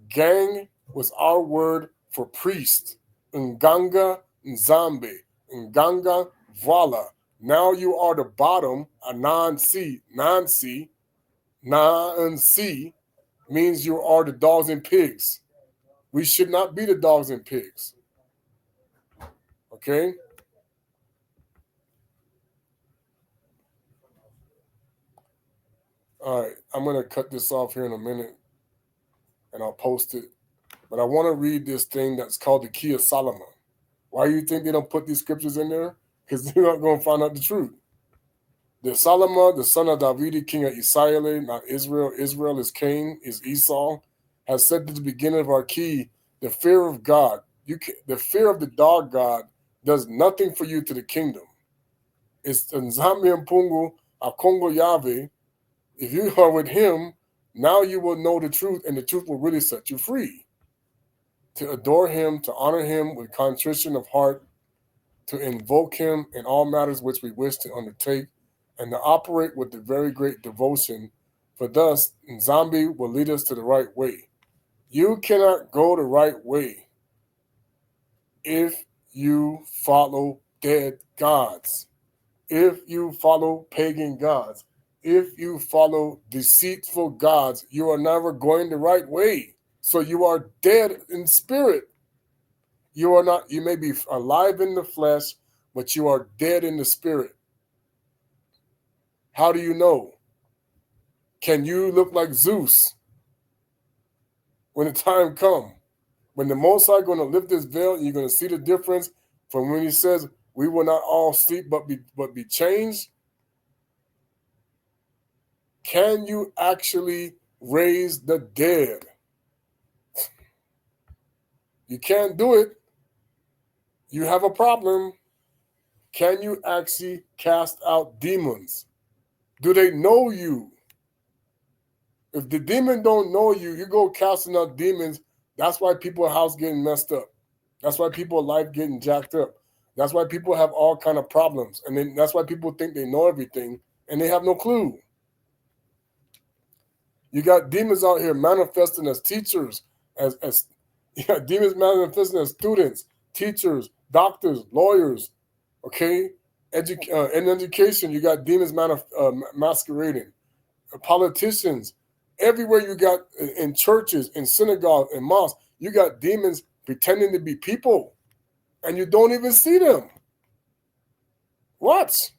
Gang was our word for priest. Nganga, Nzambe. Nganga, voila. Now you are the bottom, a non-C. Non-C, non-C means you are the dogs and pigs. We should not be the dogs and pigs. Okay? All right, I'm going to cut this off here in a minute and I'll post it. But I want to read this thing that's called the Key of Solomon. Why do you think they don't put these scriptures in there? Because they're not going to find out the truth. The Solomon, the son of David, king of Israel, not Israel. Israel is Cain, is Esau, has said at the beginning of our key, the fear of God. The fear of the dog God does nothing for you to the kingdom. It's Nzambi and Pungu, a Kongo Yahweh. If you are with him, now you will know the truth, and the truth will really set you free. To adore him, to honor him with contrition of heart, to invoke him in all matters which we wish to undertake, and to operate with the very great devotion, for thus Nzambi will lead us to the right way. You cannot go the right way if you follow dead gods, if you follow pagan gods, if you follow deceitful gods. You are never going the right way. So you are dead in spirit. You are not, you may be alive in the flesh, but you are dead in the spirit. How do you know? Can you look like Zeus when the time comes? When the Most High going to lift this veil, and you're going to see the difference from when he says, we will not all sleep but be changed. Can you actually raise the dead? You can't do it. You have a problem. Can you actually cast out demons? Do they know you? If the demon don't know you, you go casting out demons. That's why people's house getting messed up. That's why people's life getting jacked up. That's why people have all kind of problems. And then that's why people think they know everything and they have no clue. You got demons out here manifesting as teachers, as you got demons manifesting as students, teachers, doctors, lawyers. Okay, in education, you got demons masquerading. Politicians, everywhere you got in churches, in synagogues, in mosques, you got demons pretending to be people, and you don't even see them. Watch.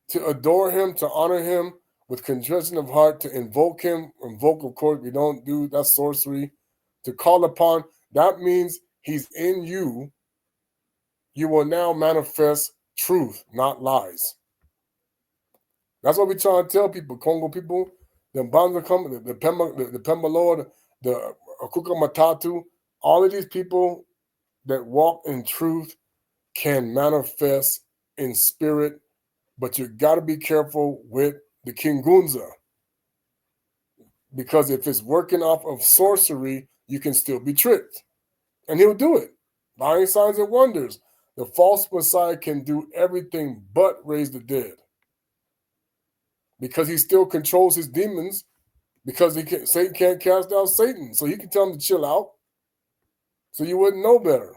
To adore him, to honor him with contrition of heart, to invoke him. Invoke, of course, we don't do that's sorcery. To call upon, that means he's in you. You will now manifest truth, not lies. That's what we try to tell people, Kongo people, the Banza come, the Pemba Lord, the Akuka Matatu, all of these people that walk in truth can manifest in spirit, but you got to be careful with the Kingunza. Because if it's working off of sorcery, you can still be tricked. And he'll do it. Lying signs and wonders. The false Messiah can do everything but raise the dead. Because he still controls his demons, because Satan can't cast out Satan. So he can tell him to chill out. So you wouldn't know better.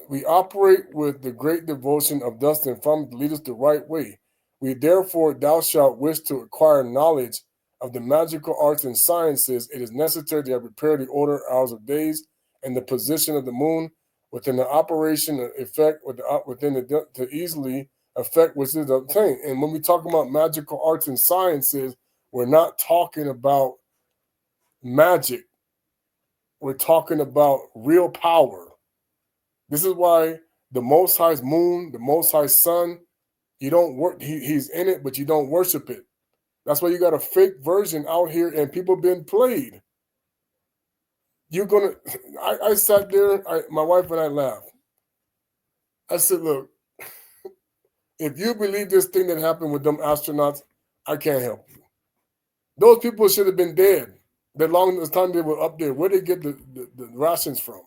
We operate with the great devotion of dust and from to lead us the right way. We therefore, thou shalt wish to acquire knowledge of the magical arts and sciences. It is necessary to have prepared the order, hours of days, and the position of the moon within the operation effect within the to easily affect which is obtained. And when we talk about magical arts and sciences, we're not talking about magic. We're talking about real power. This is why the Most High's moon, the Most High's sun, you don't work. He's in it, but you don't worship it. That's why you got a fake version out here, and people been played. You're gonna. I sat there. My wife and I laughed. I said, "Look, if you believe this thing that happened with them astronauts, I can't help you. Those people should have been dead. The longest time they were up there. Where they get the rations from?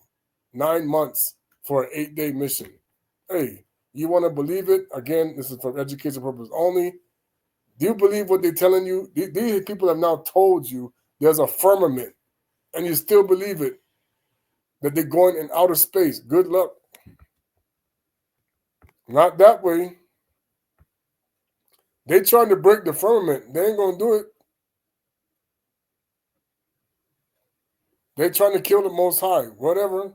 9 months for an 8-day mission. Hey, you want to believe it? Again, this is for education purpose only. Do you believe what they're telling you? These people have now told you there's a firmament, and you still believe it, that they're going in outer space. Good luck. Not that way. They trying to break the firmament. They ain't going to do it. They trying to kill the Most High. Whatever.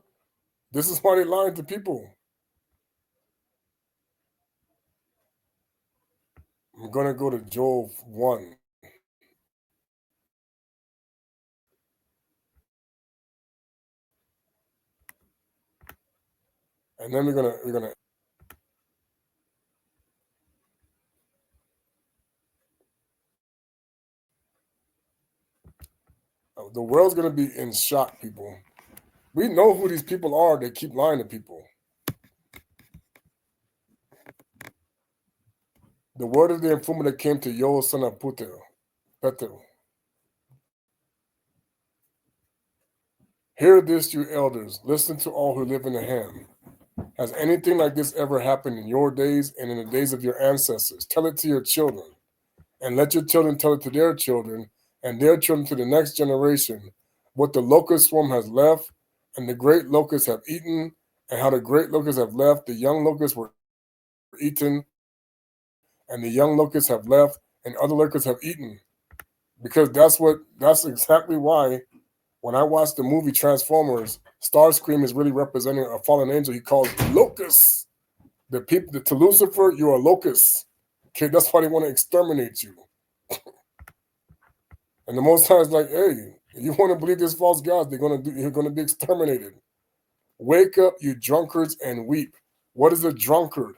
This is why they lying to people. I'm going to go to Job 1. And then we're gonna the world's gonna be in shock, people. We know who these people are. They keep lying to people. The word of the informant that came to Yo, son of Peter. Hear this, you elders. Listen to all who live in the hand. Has anything like this ever happened in your days and in the days of your ancestors? Tell it to your children, and let your children tell it to their children, and their children to the next generation. What the locust swarm has left, and the great locusts have eaten, and how the great locusts have left, the young locusts were eaten, and the young locusts have left, and other locusts have eaten. Because that's exactly why when I watched the movie Transformers, Starscream is really representing a fallen angel he calls locusts. The people to Lucifer, you're a locust. Okay, that's why they want to exterminate you. And the Most High is like, hey, you want to believe this false God, you're gonna be exterminated. Wake up, you drunkards, and weep. What is a drunkard?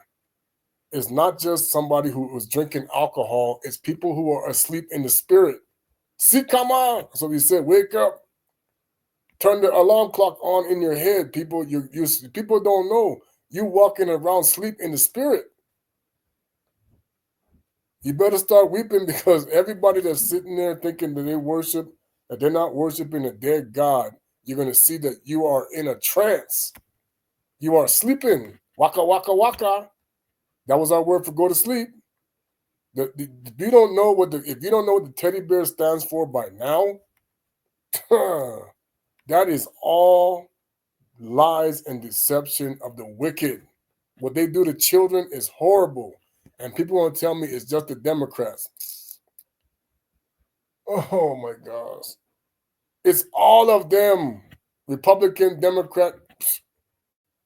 It's not just somebody who was drinking alcohol, it's people who are asleep in the spirit. See, come on. So he said, wake up. Turn the alarm clock on in your head, people. You people don't know. You walking around sleep in the spirit. You better start weeping because everybody that's sitting there thinking that they worship, that they're not worshiping a dead God, you're going to see that you are in a trance. You are sleeping. Waka, waka, waka. That was our word for go to sleep. If you don't know what the teddy bear stands for by now, that is all lies and deception of the wicked. What they do to children is horrible. And people want to tell me it's just the Democrats. Oh my gosh. It's all of them. Republican, Democrat.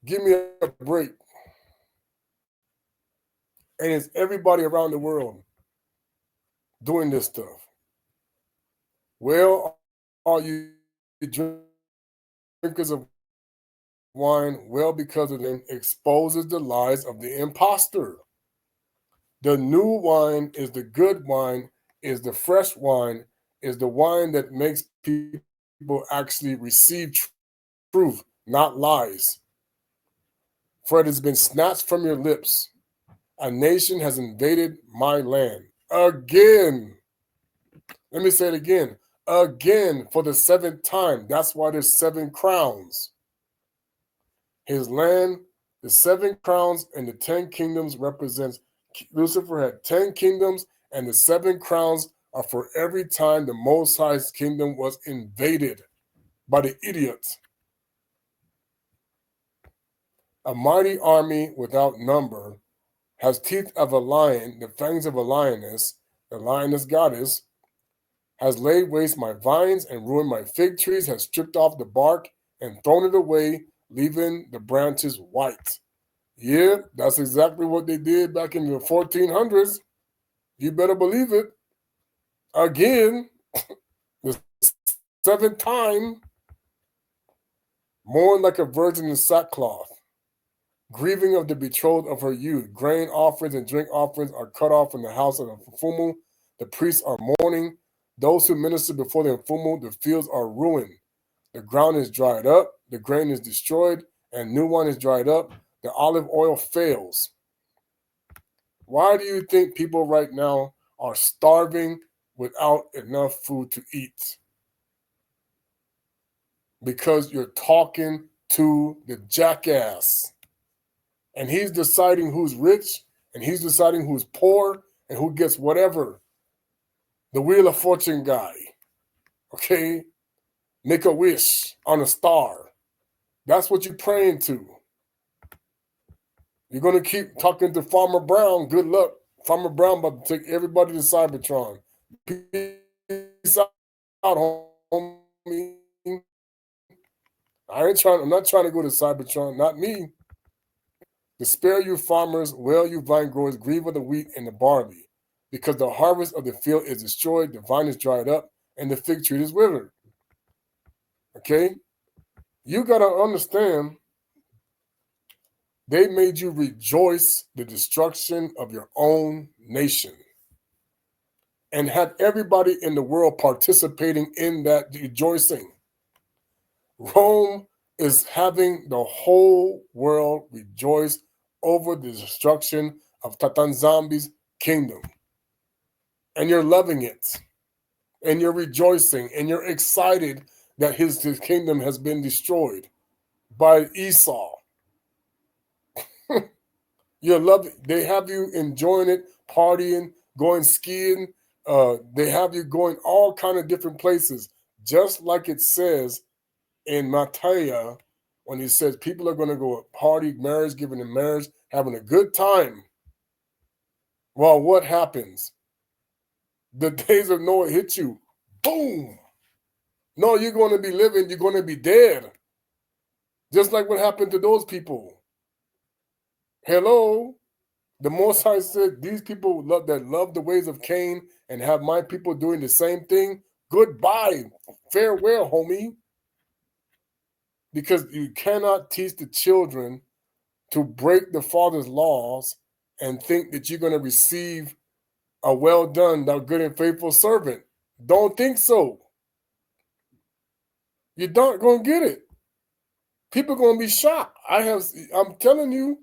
Give me a break. And it's everybody around the world doing this stuff. Well, are you drinkers of wine? Well, because of them exposes the lies of the impostor. The new wine is the good wine, is the fresh wine, is the wine that makes people actually receive truth, not lies. For it has been snatched from your lips. A nation has invaded my land. Again. Let me say it again. Again for the seventh time. That's why there's 7 crowns. His land, the 7 crowns and the 10 kingdoms represents Lucifer had 10 kingdoms, and the 7 crowns are for every time the Most High's kingdom was invaded by the idiots. A mighty army without number has teeth of a lion, the fangs of a lioness, the lioness goddess, has laid waste my vines and ruined my fig trees, has stripped off the bark and thrown it away, leaving the branches white. Yeah, that's exactly what they did back in the 1400s. You better believe it. Again, the 7th time, mourn like a virgin in sackcloth, grieving of the betrothed of her youth. Grain offerings and drink offerings are cut off from the house of the Mfumu. The priests are mourning. Those who minister before the Mfumu, the fields are ruined. The ground is dried up, the grain is destroyed, and new wine is dried up. The olive oil fails. Why do you think people right now are starving without enough food to eat? Because you're talking to the jackass. And he's deciding who's rich, and he's deciding who's poor, and who gets whatever. The Wheel of Fortune guy. Okay? Make a wish on a star. That's what you're praying to. You're going to keep talking to Farmer Brown. Good luck. Farmer Brown about to take everybody to Cybertron. Peace out, homie. I'm not trying to go to Cybertron. Not me. Despair, you farmers. Wail, you vine growers. Grieve of the wheat and the barley. Because the harvest of the field is destroyed, the vine is dried up, and the fig tree is withered. Okay? You got to understand They made you rejoice the destruction of your own nation and had everybody in the world participating in that rejoicing. Rome is having the whole world rejoice over the destruction of Tata Zambi's kingdom. And you're loving it. And you're rejoicing. And you're excited that his kingdom has been destroyed by Esau. You're loving. They have you enjoying it, partying, going skiing. They have you going all kind of different places, just like it says in Matthew when he says people are going to go party, marriage, giving in marriage, having a good time. Well, what happens? The days of Noah hit you. Boom. No, you're going to be living. You're going to be dead. Just like what happened to those people. Hello. The Most High said, these people that love the ways of Cain and have my people doing the same thing, goodbye. Farewell, homie. Because you cannot teach the children to break the Father's laws and think that you're going to receive a well done, thou good and faithful servant. Don't think so. You're not going to get it. People are going to be shocked. I'm telling you,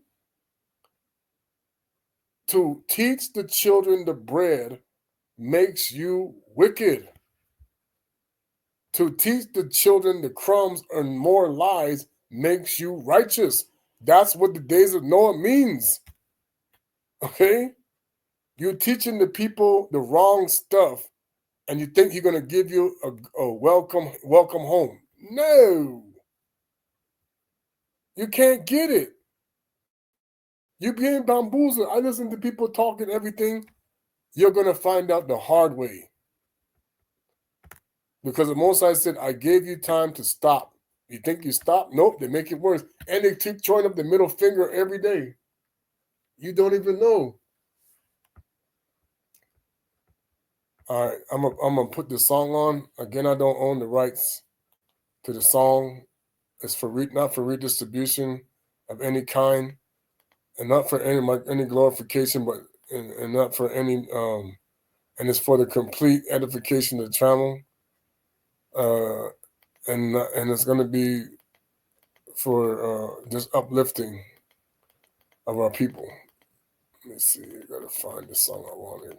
to teach the children the bread makes you wicked. To teach the children the crumbs and more lies makes you righteous. That's what the days of Noah means. Okay? You're teaching the people the wrong stuff and you think he's going to give you a welcome home. No. You can't get it. You're being bamboozled. I listen to people talking everything. You're going to find out the hard way. Because the Most High said, I gave you time to stop. You think you stop? Nope, they make it worse. And they keep throwing up the middle finger every day. You don't even know. All right, I'm gonna put the song on. Again, I don't own the rights to the song. It's not for redistribution of any kind, and not for any glorification, but and not for any and it's for the complete edification of the channel. And it's going to be for just uplifting of our people. Let me see. I gotta find the song I wanted.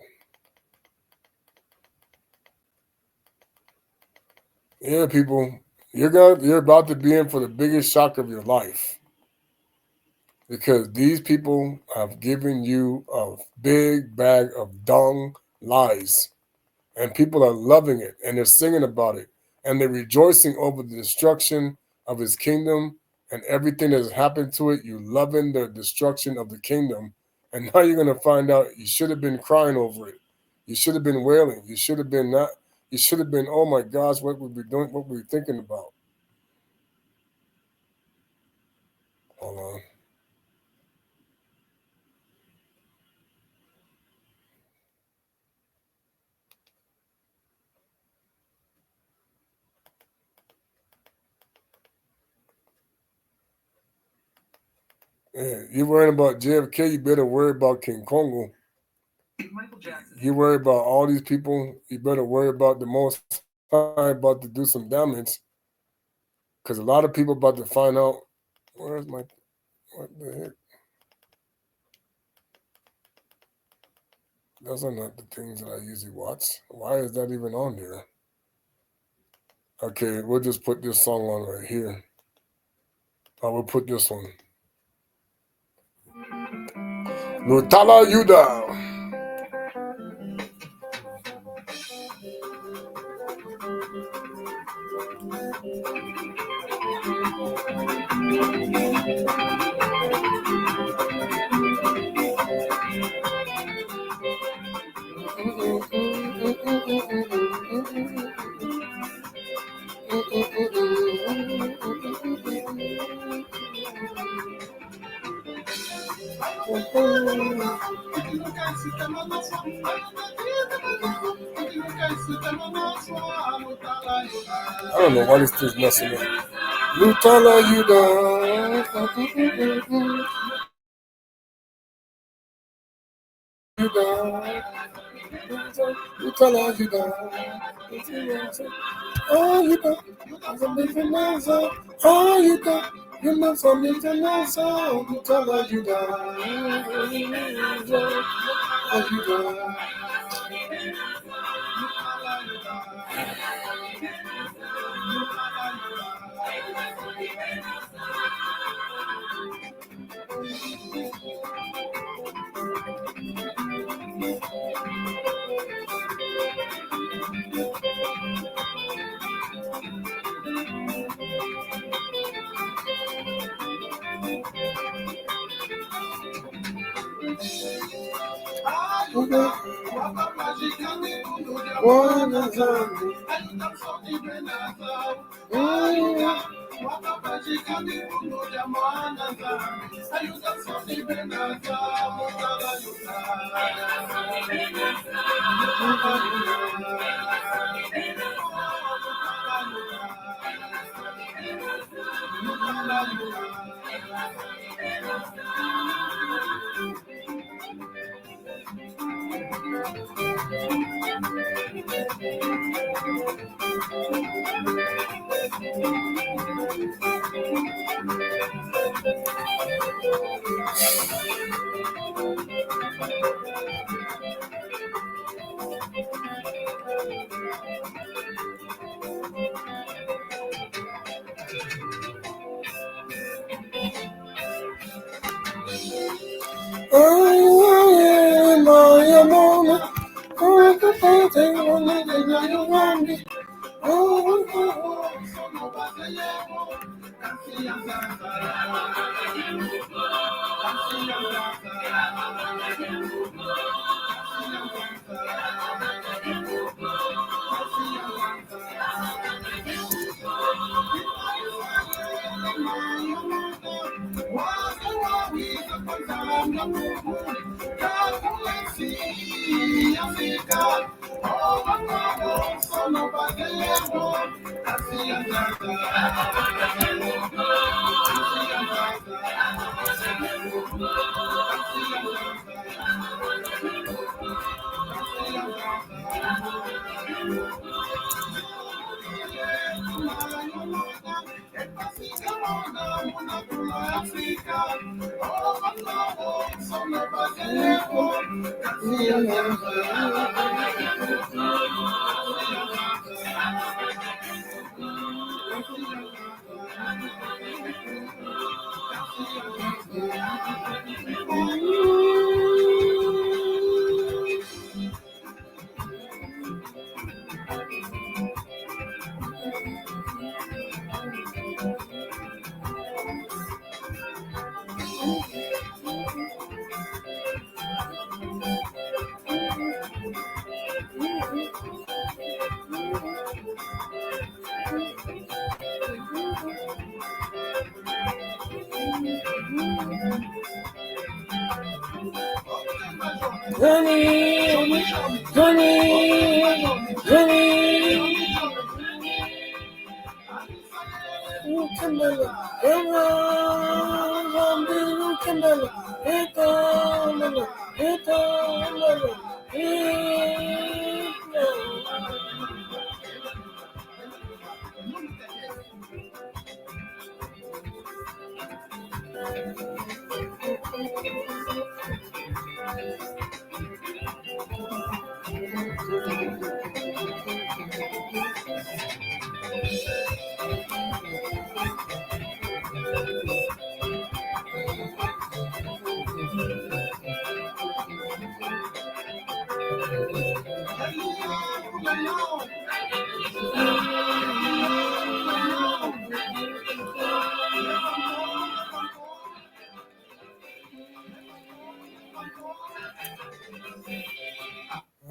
Yeah, people, you're about to be in for the biggest shock of your life, because these people have given you a big bag of dung lies, and people are loving it, and they're singing about it, and they're rejoicing over the destruction of his kingdom and everything that has happened to it. You loving the destruction of the kingdom, and now you're going to find out you should have been crying over it. You should have been wailing. You should have been not. You should have been, oh my gosh, what would we doing? What were we thinking about? Hold on. Yeah, you worrying about JFK, you better worry about King Kongo. You worry about all these people, you better worry about the Most High about to do some damage. Because a lot of people about to find out, where's my, what the heck? Those are not the things that I usually watch. Why is that even on there? Okay, we'll just put this song on right here. I will put this one. Nutala Yuda. I don't know why this thing's messing up. Nutala Yuda.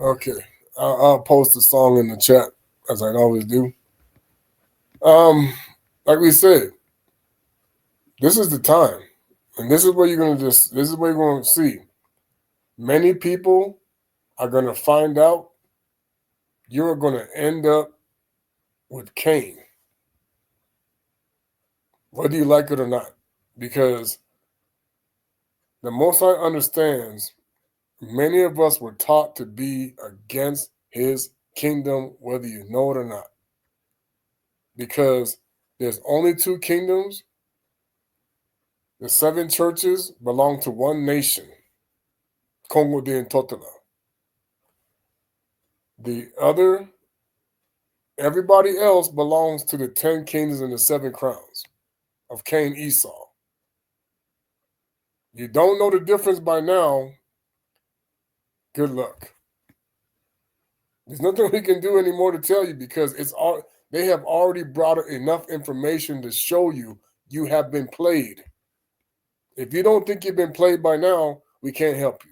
Okay, I'll post the song in the chat as I always do. Like we said, this is the time, and this is what you're gonna this is what you're gonna see. Many people are gonna find out you're gonna end up with Cain, whether you like it or not, because the Most High understands Many of us were taught to be against his kingdom, whether you know it or not. Because there's only two kingdoms. The 7 churches belong to one nation, Kongo and Tata. The other, everybody else belongs to the 10 kingdoms and the 7 crowns of Cain Esau. You don't know the difference by now, good luck. There's nothing we can do anymore to tell you because they have already brought enough information to show you have been played. If you don't think you've been played by now, we can't help you.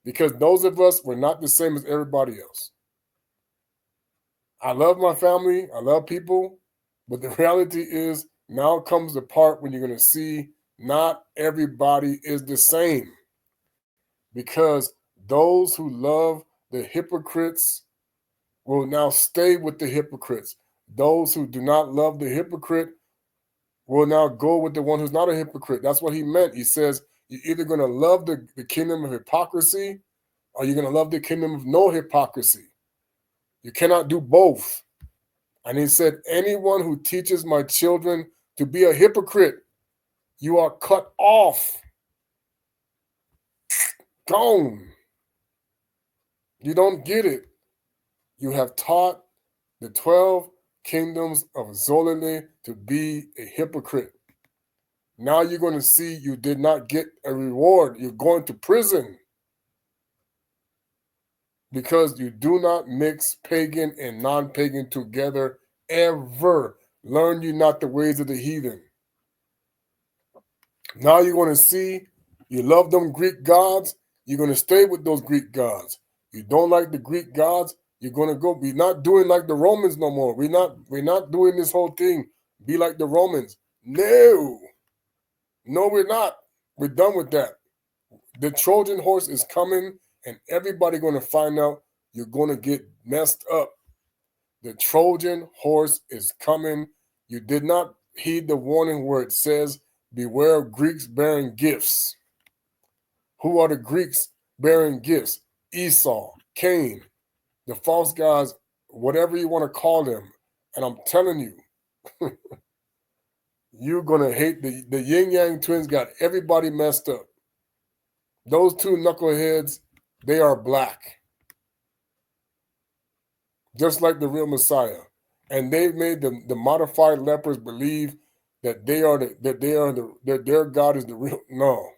Because those of us were not the same as everybody else. I love my family, I love people, but the reality is now comes the part when you're going to see not everybody is the same. Because those who love the hypocrites will now stay with the hypocrites. Those who do not love the hypocrite will now go with the one who's not a hypocrite. That's what he meant. He says, you're either going to love the kingdom of hypocrisy or you're going to love the kingdom of no hypocrisy. You cannot do both. And he said, anyone who teaches my children to be a hypocrite, you are cut off. Gone. You don't get it. You have taught the 12 kingdoms of nZolele to be a hypocrite. Now you're going to see you did not get a reward. You're going to prison because you do not mix pagan and non-pagan together ever. Learn you not the ways of the heathen. Now you're going to see you love them Greek gods. You're going to stay with those Greek gods. You don't like the Greek gods. You're going to go. We're not doing like the Romans no more. We're not doing this whole thing. Be like the Romans. No, we're not. We're done with that. The Trojan horse is coming, and everybody going to find out you're going to get messed up. The Trojan horse is coming. You did not heed the warning where it says, beware of Greeks bearing gifts. Who are the Greeks bearing gifts? Esau, Cain, the false gods, whatever you want to call them. And I'm telling you, you're going to hate the yin-yang twins got everybody messed up. Those 2 knuckleheads, they are black. Just like the real Messiah. And they've made the modified lepers believe that their God is the real. No.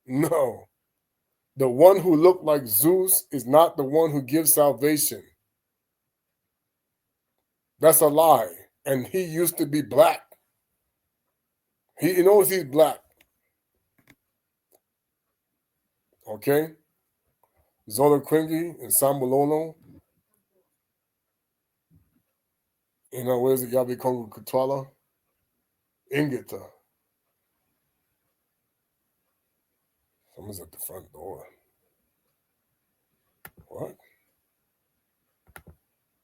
No. The one who looked like Zeus is not the one who gives salvation. That's a lie. And he used to be black. He knows he's black. Okay? Zola Quingy and Sambololo. Where's it? Yabi Kongo Kutwala? Ingeta. Someone's at the front door. What?